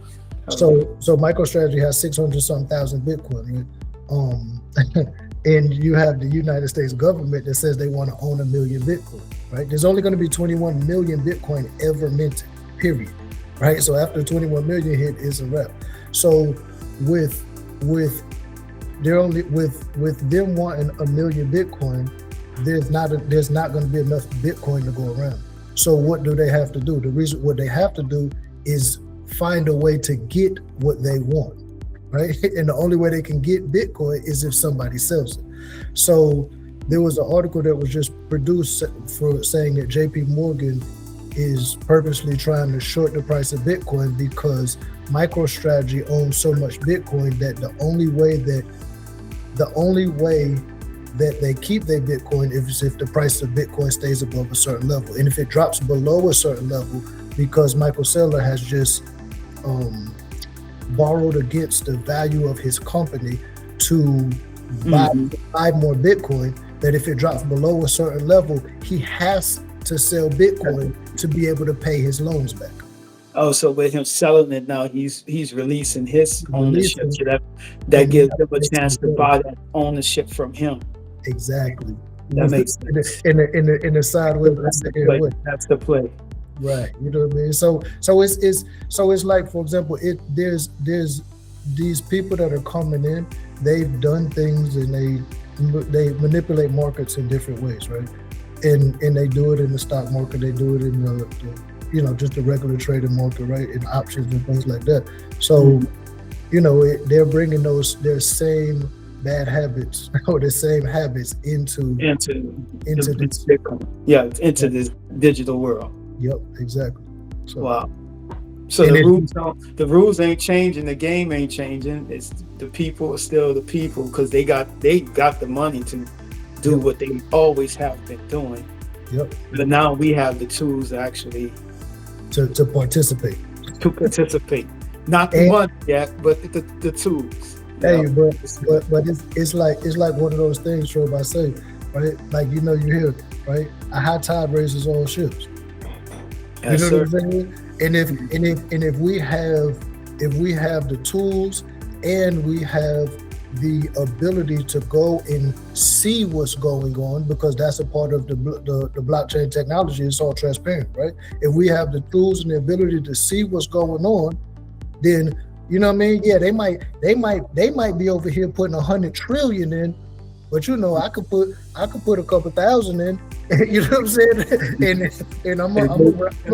So MicroStrategy has 600 something thousand Bitcoin, right? And you have the United States government that says they want to own 1 million Bitcoin, right? There's only going to be 21 million Bitcoin ever minted, period, right? So after 21 million hit, it's a wrap. So with them wanting 1 million Bitcoin, there's not going to be enough Bitcoin to go around. So what do they have to do? What they have to do is find a way to get what they want, right? And the only way they can get Bitcoin is if somebody sells it. So there was an article that was just produced for saying that JP Morgan is purposely trying to short the price of Bitcoin because MicroStrategy owns so much Bitcoin that the only way that they keep their Bitcoin is if the price of Bitcoin stays above a certain level. And if it drops below a certain level, because Michael Saylor has just borrowed against the value of his company to buy more Bitcoin, that if it drops below a certain level, he has to sell Bitcoin to be able to pay his loans back. Oh, so with him selling it now, he's releasing his ownership, so that gives them a chance to buy that ownership from him. Exactly. That makes sense. In the sideways. That's the play. Right. You know what I mean? So it's like, for example, there's these people that are coming in, they've done things and they manipulate markets in different ways, right? And they do it in the stock market, they do it in the just the regular trading market, right? In options and things like that. So, they're bringing their same bad habits or the same habits into this Bitcoin. Yeah, into this digital world. Yep, exactly. So, wow. So the rules ain't changing, the game ain't changing. It's the people are still the people because they got the money to do what they always have been doing. Yep. But now we have the tools actually to participate. Not the money yet, but the tools. Hey, but it's like one of those things, Trob, I say, right? Like you hear, right? A high tide raises all ships. Yes, you know sir. what I'm saying? And if we have the tools and we have the ability to go and see what's going on, because that's a part of the blockchain technology, it's all transparent, right? If we have the tools and the ability to see what's going on, then you know what I mean? Yeah, they might be over here putting 100 trillion in, but I could put a couple thousand in. You know what I'm saying? And I'm a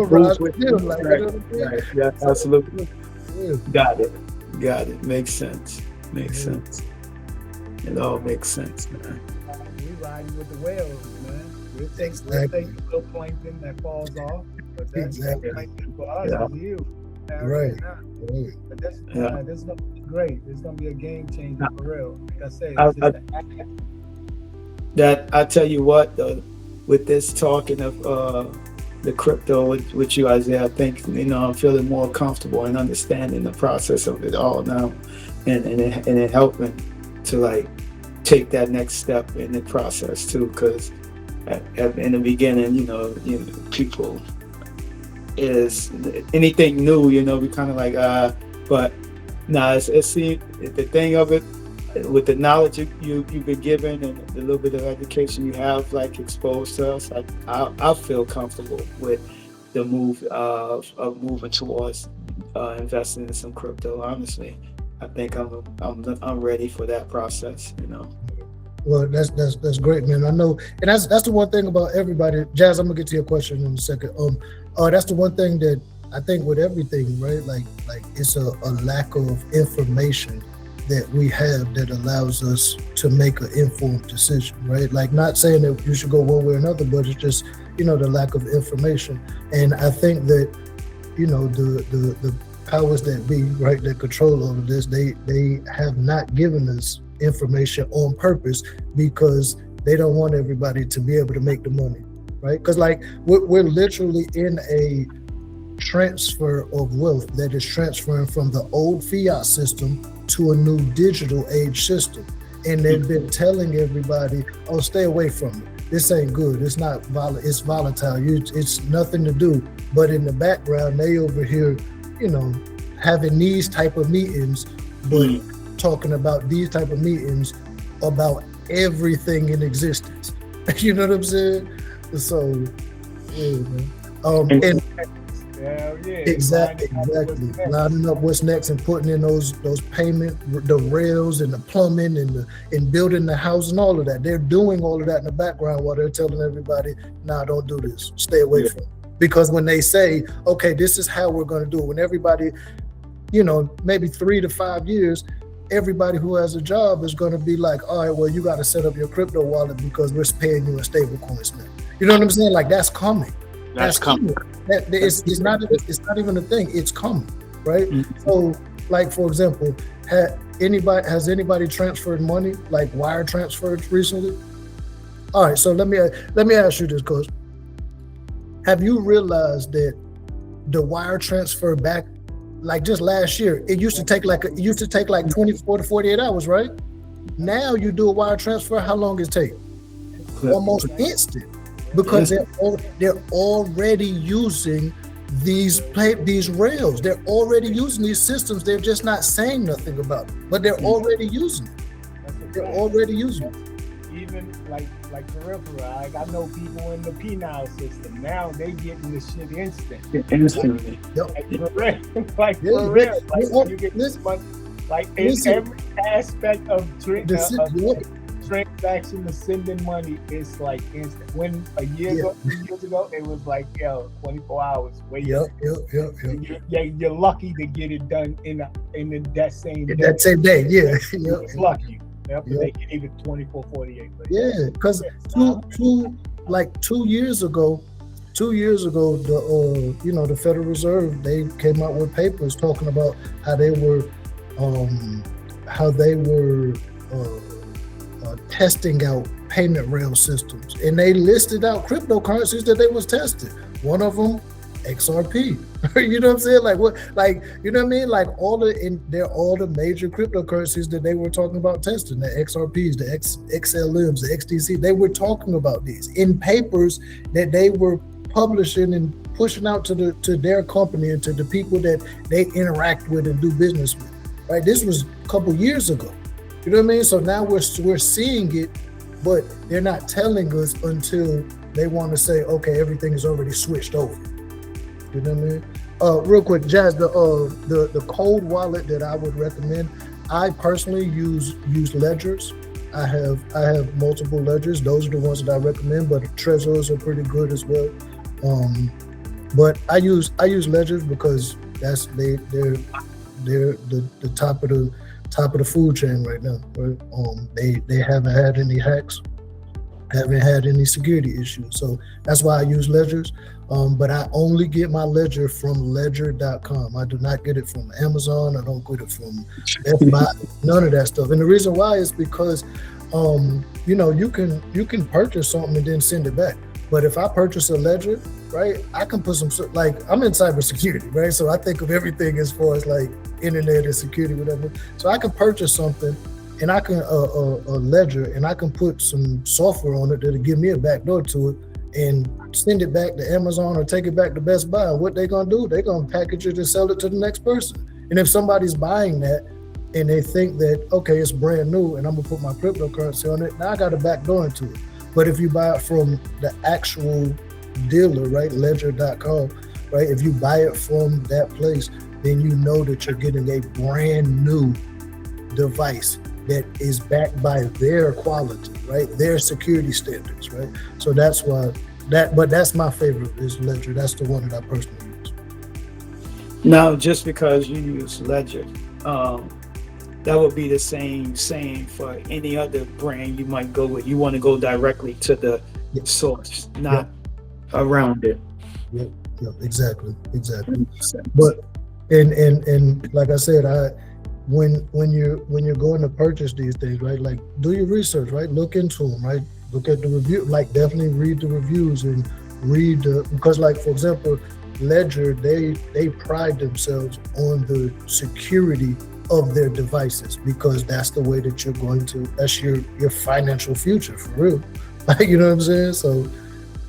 rise with them. Like, right. You know what I'm saying? Right. Yeah, absolutely. Yeah. Got it. Makes sense. It all makes sense, man. We riding with the whales, man. We'll take the little plankton that falls off, but that's plankton for us is you. Right. But this is gonna be great. This is gonna be a game changer for real. Like I say, that I tell you what, though, with this talking of the crypto with you, Isaiah, I think I'm feeling more comfortable and understanding the process of it all now, and it helping to take that next step in the process too. Because in the beginning, people is anything new, we kind of like, but nah, it's the thing of it, with the knowledge you've been given and the little bit of education you have like exposed to us, I feel comfortable with the move of moving towards investing in some crypto. Honestly, I think I'm ready for that process. Well, that's great, man. I know, and that's the one thing about everybody. Jazz, I'm gonna get to your question in a second. That's the one thing that I think with everything, right? Like it's a lack of information that we have that allows us to make an informed decision, right? Like, not saying that you should go one way or another, but it's just, the lack of information. And I think that, the powers that be, right, that control all of this, they have not given us information on purpose because they don't want everybody to be able to make the money, right? Because like we're literally in a transfer of wealth that is transferring from the old fiat system to a new digital age system, and they've been telling everybody, oh, stay away from it, this ain't good, it's not it's volatile, it's nothing to do. But in the background, they over here, having these type of meetings, but talking about these type of meetings about everything in existence. You know what I'm saying? So yeah, man. Exactly. Lining up what's next and putting in those payment, the rails and the plumbing and building the house and all of that. They're doing all of that in the background while they're telling everybody, nah, don't do this, stay away from it. Because when they say, okay, this is how we're going to do it, when everybody, maybe 3 to 5 years, everybody who has a job is going to be like, all right, well, you got to set up your crypto wallet because we're paying you in stable coins now. You know what I'm saying? Like, that's coming. That's coming. It's not even a thing. It's coming, right? Mm-hmm. So, like, for example, has anybody transferred money, like wire transfers recently? All right, so let me ask you this, Coach. Have you realized that the wire transfer back, like just last year, it used to take like 24 to 48 hours, right? Now you do a wire transfer, how long does it take? Almost instant. Because they're already using these rails. They're already using these systems. They're just not saying nothing about it, but they're already using it. They're already using it. Even like peripheral, like I know people in the penile system now, they getting this shit instantly. Yep. Like for real. Like you get this money, like in every aspect of transaction to sending money is like instant. When a year ago, 2 years ago, it was like 24 hours. Wait. Yep. You're lucky to get it done in that same day. That same day, yeah. It's lucky. Yep. They can even 24, 48. But because 2 years ago, the Federal Reserve, they came out with papers talking about how they were testing out payment rail systems, and they listed out cryptocurrencies that they was testing. One of them, XRP. You know what I'm saying? Like what? Like, you know what I mean? Like they're all the major cryptocurrencies that they were talking about testing. The XRPs, the XLMs, the XDC. They were talking about these in papers that they were publishing and pushing out to their company and to the people that they interact with and do business with. Right? This was a couple years ago. You know what I mean? So now we're seeing it, but they're not telling us until they want to say, okay, everything is already switched over. You know what I mean? Real quick, Jazz, the cold wallet that I would recommend, I personally use ledgers. I have multiple ledgers. Those are the ones that I recommend, but Trezors are pretty good as well. But I use ledgers because they're the top of the food chain right now. Right? They haven't had any hacks, haven't had any security issues. So that's why I use ledgers. But I only get my ledger from ledger.com. I do not get it from Amazon. I don't get it from FBot, none of that stuff. And the reason why is because you can purchase something and then send it back. But if I purchase a ledger, right, I can put some, like, I'm in cybersecurity, right? So I think of everything as far as like internet and security, whatever. So I can purchase something and I can a ledger, and I can put some software on it that'll give me a backdoor to it, and send it back to Amazon or take it back to Best Buy. What they gonna do? They're gonna package it and sell it to the next person. And if somebody's buying that and they think that, okay, it's brand new and I'm gonna put my cryptocurrency on it, now I got a back door into it. But if you buy it from the actual dealer, right, ledger.com, right, if you buy it from that place, then you know that you're getting a brand new device that is backed by their quality, right, their security standards, right? So that's why but that's my favorite is Ledger. That's the one that I personally use. Now, just because you use Ledger, that would be the same saying for any other brand you might go with. You want to go directly to the source, not around it. Yep, exactly. But and like I said, when you're going to purchase these things, right? Like, do your research, right? Look into them, right? Look at the review, like definitely read the reviews and read because, like, for example, Ledger, they pride themselves on the security of their devices, because that's the way that you're going to, that's your financial future for real. Like, you know what I'm saying? So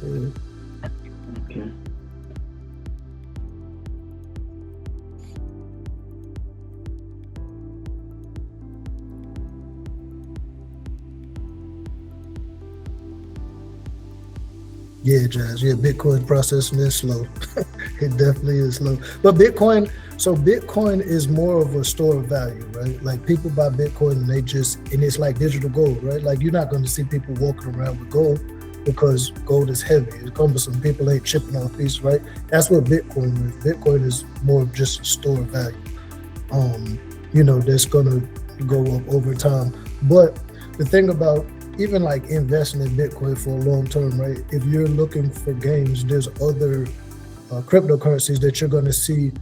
Okay. yeah, Jazz. Yeah, Bitcoin processing is slow. It definitely is slow. But Bitcoin is more of a store of value, right? Like, people buy Bitcoin and it's like digital gold, right? Like, you're not going to see people walking around with gold because gold is heavy. It's cumbersome. People ain't chipping off pieces, right? That's what Bitcoin is. Bitcoin is more of just a store of value. That's going to go up over time. But the thing about even like investing in Bitcoin for a long term, right? If you're looking for gains, there's other cryptocurrencies that you're going to see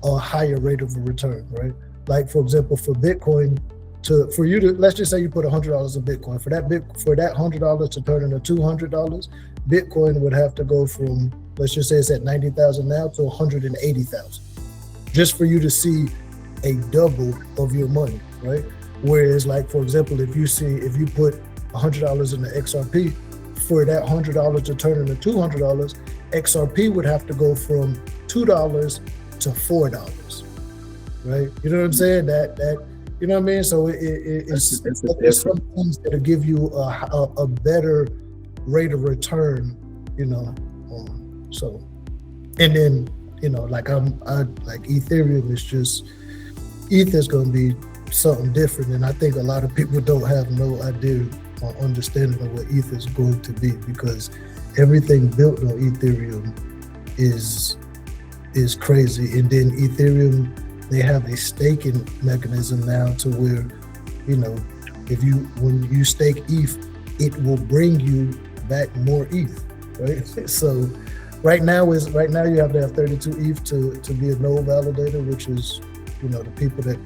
a higher rate of return, right? Like, for example, for Bitcoin, for you to, let's just say you put $100 in Bitcoin, for that $100 to turn into $200, Bitcoin would have to go from, let's just say it's at 90,000 now, to 180,000, just for you to see a double of your money, right? Whereas, like, for example, if you put $100 in the XRP, for that $100 to turn into $200, XRP would have to go from $2 to $4, right? You know what I'm saying? That you know what I mean? So it's some things that'll give you a better rate of return, so, and then like I like Ethereum is just, ETH is going to be something different, and I think a lot of people don't have no idea or understanding of what ETH is going to be, because everything built on Ethereum is crazy. And then Ethereum, they have a staking mechanism now to where, when you stake ETH, it will bring you back more ETH, right? So right now you have to have 32 ETH to be a node validator, which is, the people that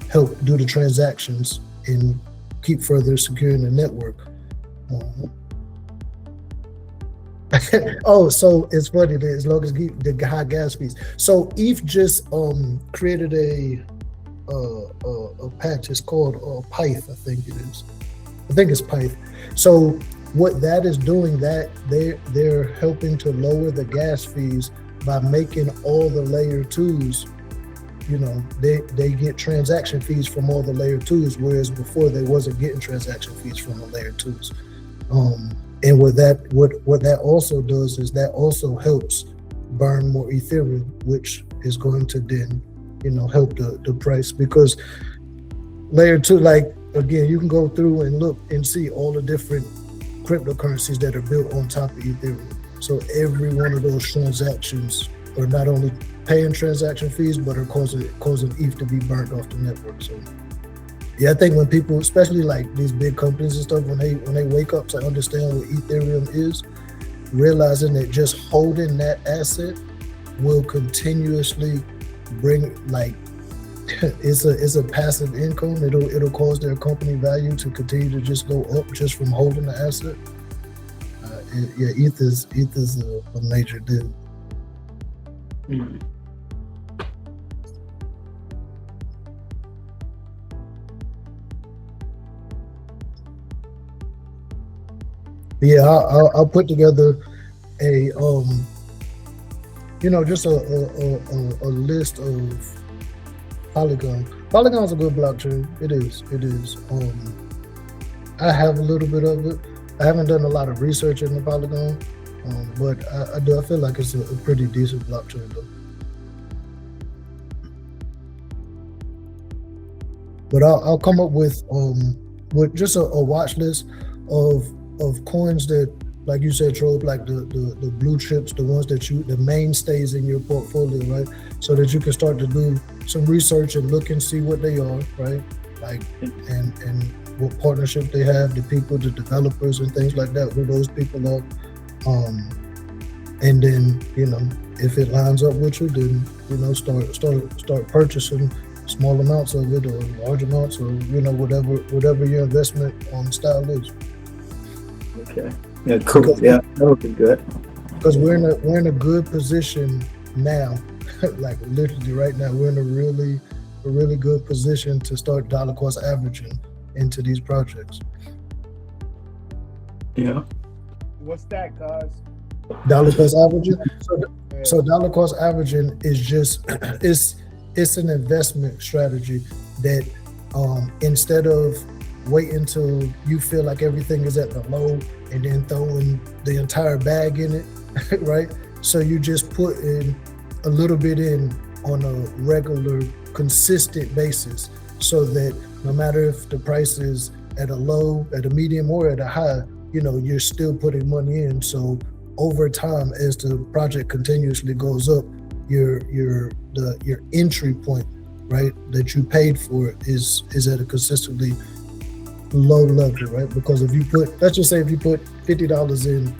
help do the transactions and keep further securing the network. Oh, so it's funny that as long as the high gas fees. So ETH just created a patch. It's called Pyth, I think it is. I think it's Pyth. So what that is doing, that they're helping to lower the gas fees by making all the layer twos. They get transaction fees from all the layer twos, whereas before they wasn't getting transaction fees from the layer twos. And what that also does is that also helps burn more Ethereum, which is going to then, help the price, because layer two, like, again, you can go through and look and see all the different cryptocurrencies that are built on top of Ethereum. So every one of those transactions are not only paying transaction fees, but are causing ETH to be burnt off the network. So yeah, I think when people, especially like these big companies and stuff, when they wake up to understand what Ethereum is, realizing that just holding that asset will continuously bring, like, it's a passive income. It'll cause their company value to continue to just go up just from holding the asset. ETH is a major deal. Mm-hmm. Yeah, I'll put together a just a list of Polygon. Polygon's a good blockchain. It is. I have a little bit of it. I haven't done a lot of research into Polygon, but I feel like it's a pretty decent blockchain though. But I'll come up with just a watch list of coins that, like you said, Trope, like the blue chips, the ones that the mainstays in your portfolio, right? So that you can start to do some research and look and see what they are, right? Like and what partnership they have, the people, the developers and things like that, who those people are. And then, if it lines up with you, then start purchasing small amounts of it or large amounts or whatever your investment style is. Okay. Yeah, cool. Yeah, that would be good. Because we're in a good position now, like literally right now, we're in a really good position to start dollar cost averaging into these projects. Yeah. What's that, cuz? Dollar cost averaging. So dollar cost averaging is just it's an investment strategy that instead of waiting till you feel like everything is at the low and then throwing the entire bag in it, right? So you just put in a little bit in on a regular, consistent basis, so that no matter if the price is at a low, at a medium, or at a high, you're still putting money in. So over time, as the project continuously goes up, your entry point, right, that you paid for is at a consistently low level, right? Because if you put, let's just say if you put $50 in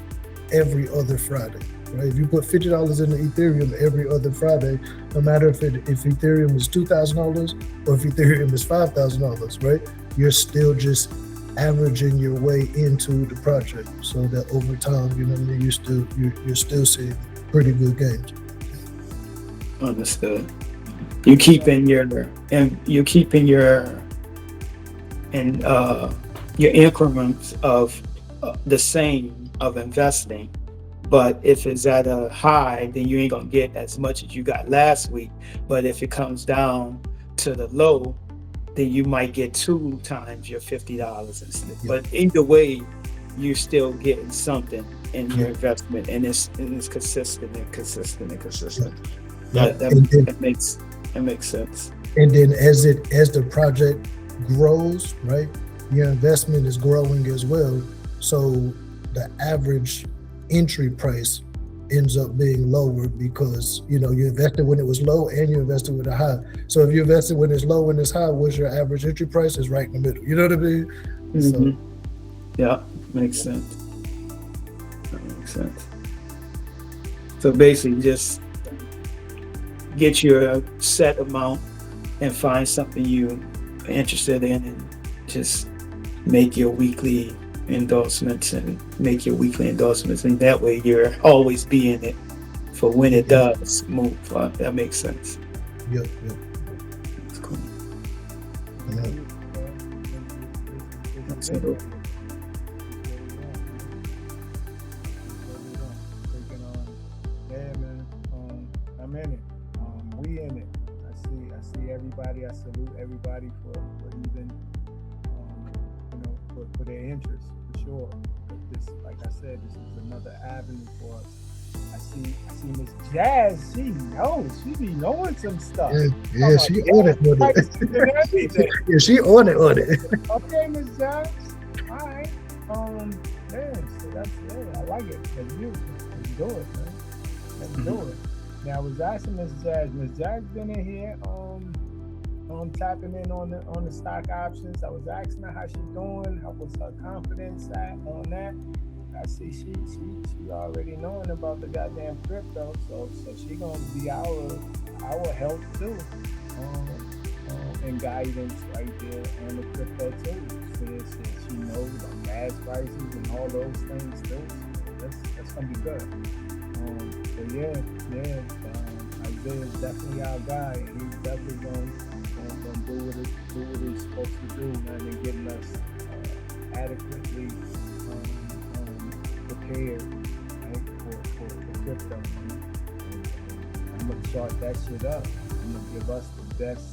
every other Friday, right? If you put $50 into Ethereum every other Friday, no matter if Ethereum is $2,000 or if Ethereum is $5,000, right? You're still just averaging your way into the project, so that over time, you're still seeing pretty good gains. Understood. You keeping your increments of the same of investing, but if it's at a high, then you ain't gonna get as much as you got last week. But if it comes down to the low, then you might get 2 times your $50 instead. Yeah. But either way, you're still getting something in your investment, and it's consistent and consistent and consistent. Yeah. That makes sense. And then as the project grows, right, your investment is growing as well. So the average entry price ends up being lower because you invested when it was low and you invested with a high. So if you invested when it's low and it's high, what's your average entry price? Is right in the middle. You know what I mean? Mm-hmm. So, yeah, makes sense. That makes sense. So basically, just get your set amount and find something you're interested in, and just make your weekly endorsements, and that way you're always be in it for when it does move. That makes sense. Yep. That's cool. I'm in it. We in it. I see everybody. I salute everybody for even for their interest, for sure. But this, like I said, this is another avenue for us. I see Miss Jazz. She be knowing some stuff. Yeah, she on it. Yeah, she on it. Okay, Miss Jazz. All right. So that's it. I like it. Let's do it, man. Let's do it. Now, I was asking Miss Jazz. Miss Jazz been in here, tapping in on the stock options. I was asking her how she's doing, how was her confidence at on that. I see she already knowing about the goddamn crypto, so she gonna be our help too, and guidance right there on the crypto too. Since she knows the gas prices and all those things too. So that's gonna be good. But Isaiah is definitely our guy, and he's definitely gonna do what he's supposed to do, man, and getting us adequately prepared, right, for crypto. And I'm gonna chart that shit up. I'm gonna give us the best,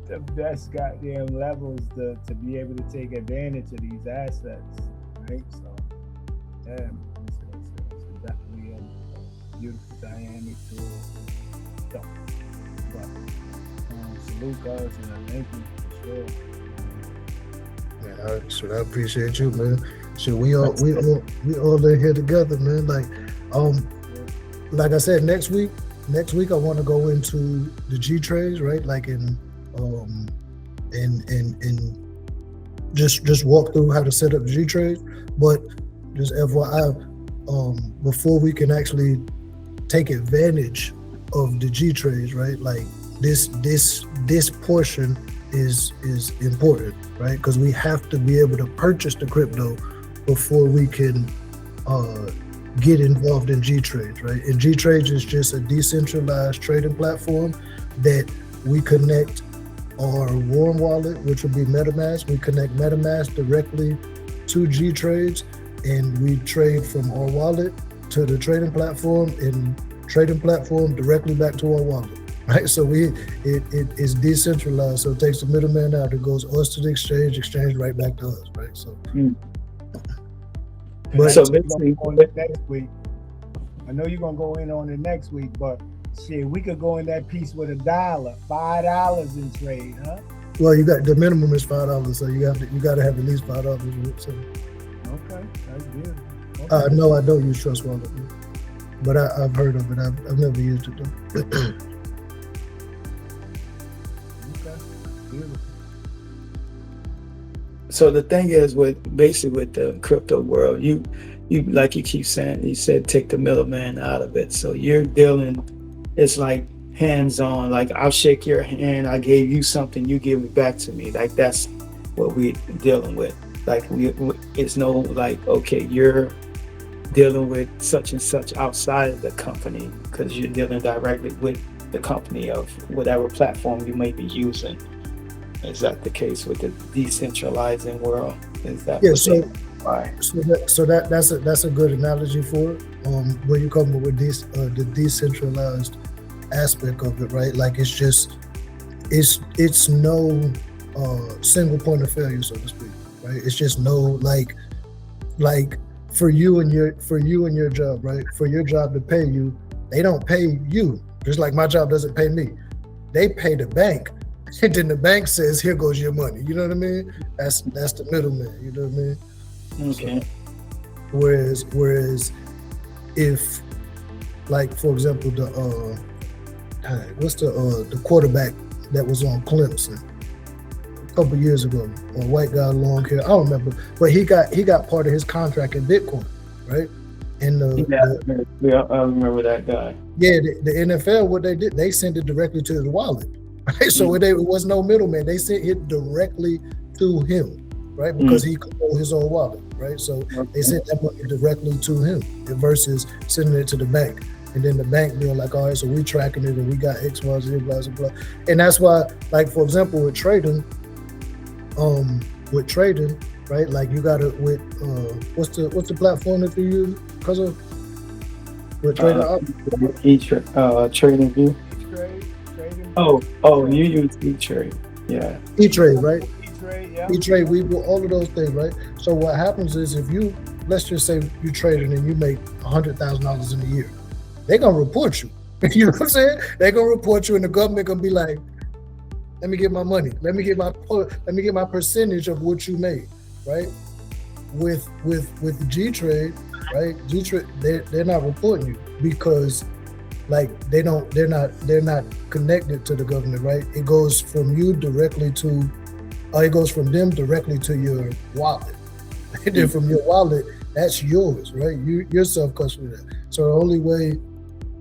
the best goddamn levels to be able to take advantage of these assets, right? So, yeah, it's definitely a beautiful dynamic to stuff. But salute guys, and I thank you for sure. Man, I appreciate you, man. So we all in here together, man. Like I said, next week I want to go into the G trades, right? Like in just walk through how to set up G trades. But just FYI, before we can actually take advantage of the G trades, right? Like this portion is important, right? Because we have to be able to purchase the crypto before we can get involved in G trades, right? And G trades is just a decentralized trading platform that we connect our warm wallet, which would be MetaMask. We connect MetaMask directly to G trades, and we trade from our wallet to the trading platform, and trading platform directly back to our wallet. Right, so it is decentralized. So it takes the middleman out. It goes us to the exchange right back to us. Right. So, but so basically, on it next week. I know you're gonna go in on it next week, but shit, we could go in that piece with $5 in trade, huh? Well, you got the minimum is $5, so you got to have at least $5. So. Okay, that's good. Okay. No, I don't use Trust Wallet, but I've heard of it. I've never used it though. So the thing is with the crypto world, you like you keep saying, you said take the middleman out of it. So you're dealing, it's like hands-on, like I'll shake your hand, I gave you something, you give it back to me. Like that's what we're dealing with. Like it's no like, okay, you're dealing with such and such outside of the company because you're dealing directly with the company of whatever platform you may be using. Is that the case with the decentralizing world? Is that that's a good analogy for it. Where you come up with this the decentralized aspect of it, right? Like it's no single point of failure, so to speak, right? It's just no like for you and your job, right? For your job to pay you, they don't pay you. Just like my job doesn't pay me. They pay the bank. And then the bank says, here goes your money. You know what I mean? That's the middleman. You know what I mean? Okay. So, whereas if, like, for example, the quarterback that was on Clemson a couple years ago, a white guy, long hair, I don't remember, but he got part of his contract in Bitcoin, right? And I remember that guy. Yeah, the NFL, what they did, they sent it directly to his wallet. Right? So it was no middleman. They sent it directly to him, right? Because he controlled his own wallet, right? So they sent that money directly to him versus sending it to the bank. And then the bank being like, all right, so we tracking it and we got X, Y, Z, blah, blah, blah. And that's why, like, for example, with trading, right? Like you got it with, what's the platform that you use? Because of, with Trading View. Oh, you use E-Trade. Yeah. E-Trade, right? E-Trade, yeah. E-Trade, we do all of those things, right? So what happens is if you, let's just say you trading and you make $100,000 in a year, they're going to report you. You know what I'm saying? They're going to report you and the government going to be like, let me get my money. Let me get my percentage of what you made, right? With the G-Trade, right? G-Trade, they're not reporting you because like they're not connected to the government, right? It goes from them directly to your wallet. And then from your wallet, that's yours, right? You're self-custody of that. So the only way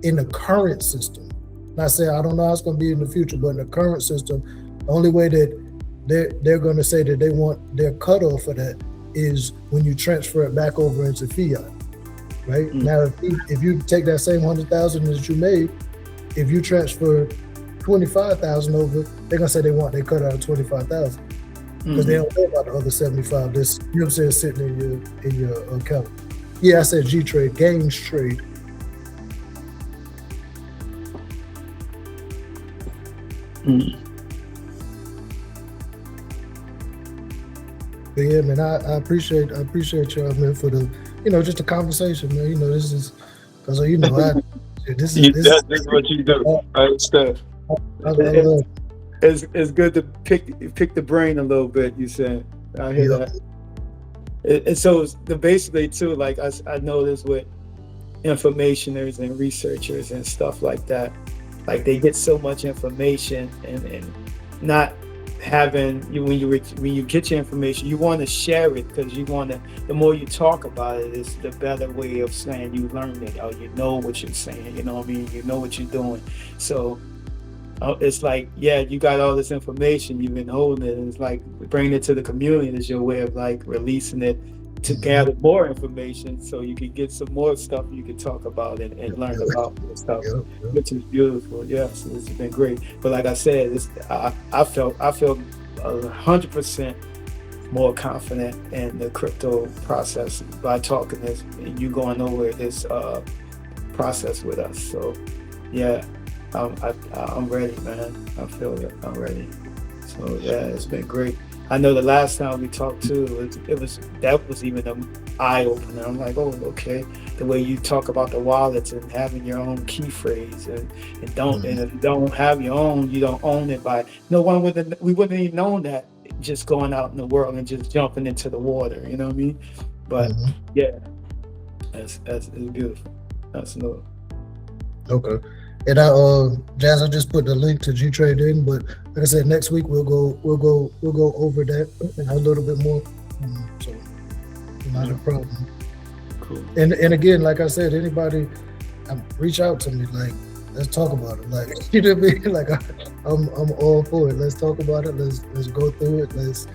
in the current system, not saying I don't know how it's gonna be in the future, but in the current system, the only way that they're gonna say that they want their cutoff for that is when you transfer it back over into fiat. Right? Now, if you take that same 100,000 that you made, if you transfer 25,000 over, they're gonna say they want their cut out of 25,000. because they don't know about the other 75. That's, you know what I'm saying, sitting in your account. Yeah, I said G trade, gains trade. But yeah, man, I appreciate y'all, man, for the, just the conversation, man. This is because this is what you do. I understand. I love It's good to pick the brain a little bit. You said, I hear that. And so basically too, like I noticed with informationers and researchers and stuff like that, like they get so much information and not having when you get your information, you want to share it because you want to. The more you talk about it, is the better way of saying you learned it or you know what you're saying. You know what I mean? You know what you're doing. So it's like, yeah, you got all this information, you've been holding it, and it's like bringing it to the community is your way of like releasing it to gather more information so you can get some more stuff you can talk about and learn about this stuff, which is beautiful. Yes, it's been great. But like I said, I felt 100% more confident in the crypto process by talking this and you going over this process with us. So yeah, I'm ready, man. I feel it. I'm ready. So yeah, it's been great. I know the last time we talked too, that was even an eye opener. I'm like, oh, okay. The way you talk about the wallets and having your own key phrase and if you don't have your own, you don't own it we wouldn't even own that just going out in the world and just jumping into the water. You know what I mean? But yeah, that's beautiful. That's no. Okay. And Jazz, I just put the link to G-Trade in, but like I said, next week we'll go over that and a little bit more. So not a problem. Cool. And again, like I said, anybody reach out to me, like let's talk about it. Like, you know what I mean? Like I'm all for it. Let's talk about it. Let's go through it. Let's,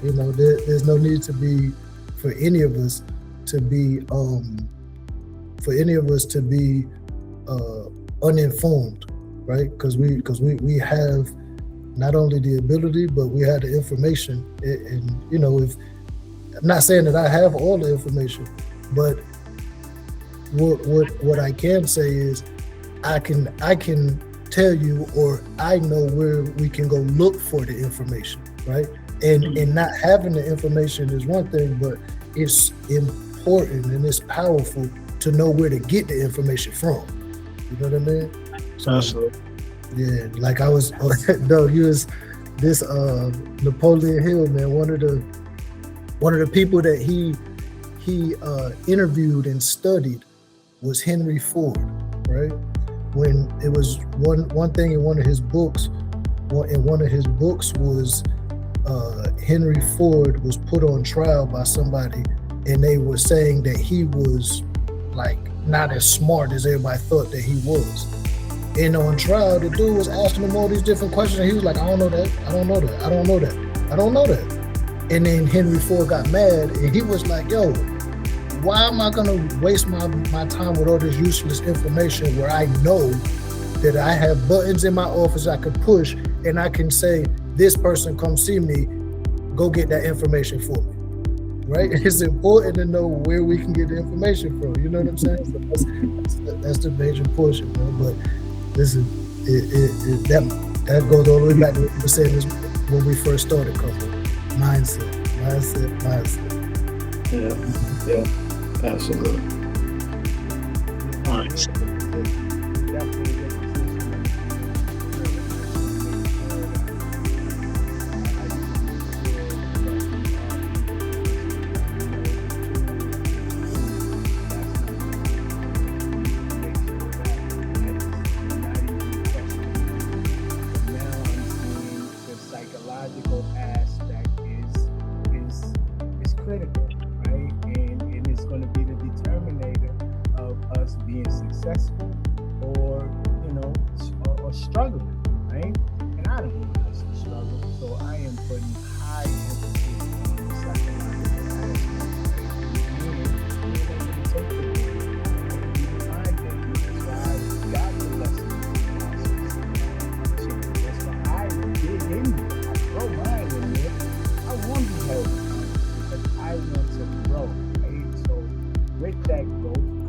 there's no need to be for any of us to be uninformed, right? Because we have not only the ability, but we have the information. And if I'm not saying that I have all the information, but what I can say is I can tell you, or I know where we can go look for the information, right? And not having the information is one thing, but it's important and it's powerful to know where to get the information from. You know what I mean? So, absolutely. Yeah, like I was, no, you was this Napoleon Hill, man. One of the people that he interviewed and studied was Henry Ford, right? When it was one thing in one of his books, was Henry Ford was put on trial by somebody, and they were saying that he was like not as smart as everybody thought that he was. And on trial, the dude was asking him all these different questions, and he was like, I don't know that, I don't know that, I don't know that, I don't know that. And then Henry Ford got mad, and he was like, yo, why am I gonna waste my time with all this useless information where I know that I have buttons in my office I could push, and I can say, this person come see me, go get that information for me, right? It's important to know where we can get the information from, you know what I'm saying? So that's the major portion, man. But listen, that goes all the way back to what we were saying this when we first started covering mindset. Yeah, absolutely. All right.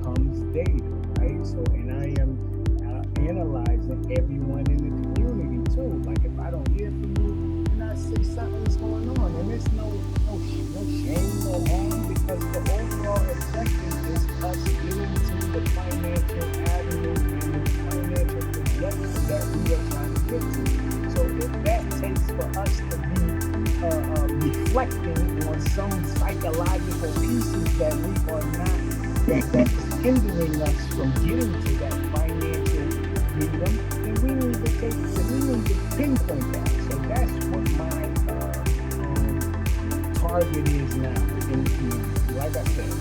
comes data, right? So, and I am analyzing everyone in the community too. Like if I don't hear from you, and I see something's going on, and there's no shame or harm, because the overall objective is us getting to the financial avenue and the financial projection that we are trying to get to. So if that takes for us to be reflecting on some psychological pieces that we are not, that's hindering us from getting to that financial freedom, then we need to pinpoint that. So that's what my target is now in the community. Like I said,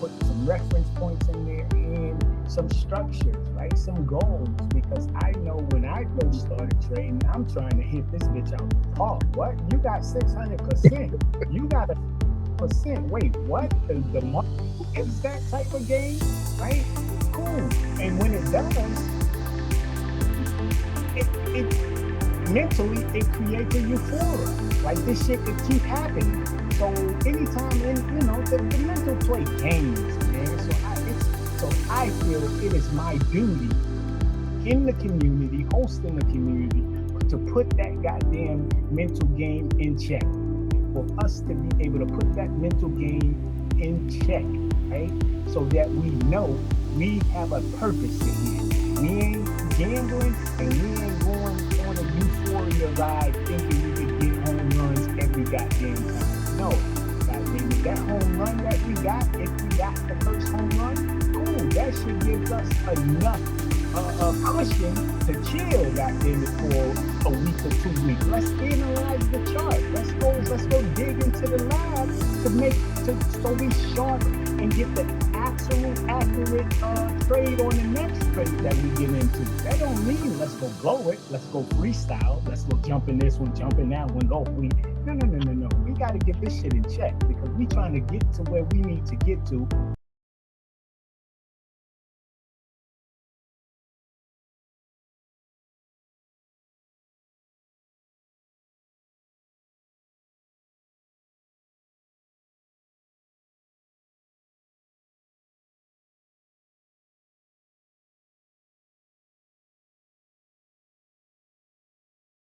put some reference points in there and some structures, right? Some goals, because I know when I first started trading, I'm trying to hit this bitch out the park. What? You got 600%. You got 1%. Wait, what? The market is that type of game, right? Cool. And when it does, it mentally it creates a euphoria. Like this shit could keep happening. So anytime, the mental play games, man. So I feel it is my duty in the community, hosting the community, to put that goddamn mental game in check. For us to be able to put that mental game in check, right? So that we know we have a purpose in it. We ain't gambling and we ain't going on a euphoria ride thinking we could get home runs every goddamn time. No, goddamn it, that home run that we got, if we got the first home run, cool, that should give us enough cushion to chill, goddamn it, for a week or 2 weeks. Let's analyze the chart. Let's go dig into the lab so we sharp and get the absolute accurate trade on the next trade that we get into. That don't mean let's go blow it. Let's go freestyle. Let's go jump in this one, jump in that one. No. We got to get this shit in check, because we trying to get to where we need to get to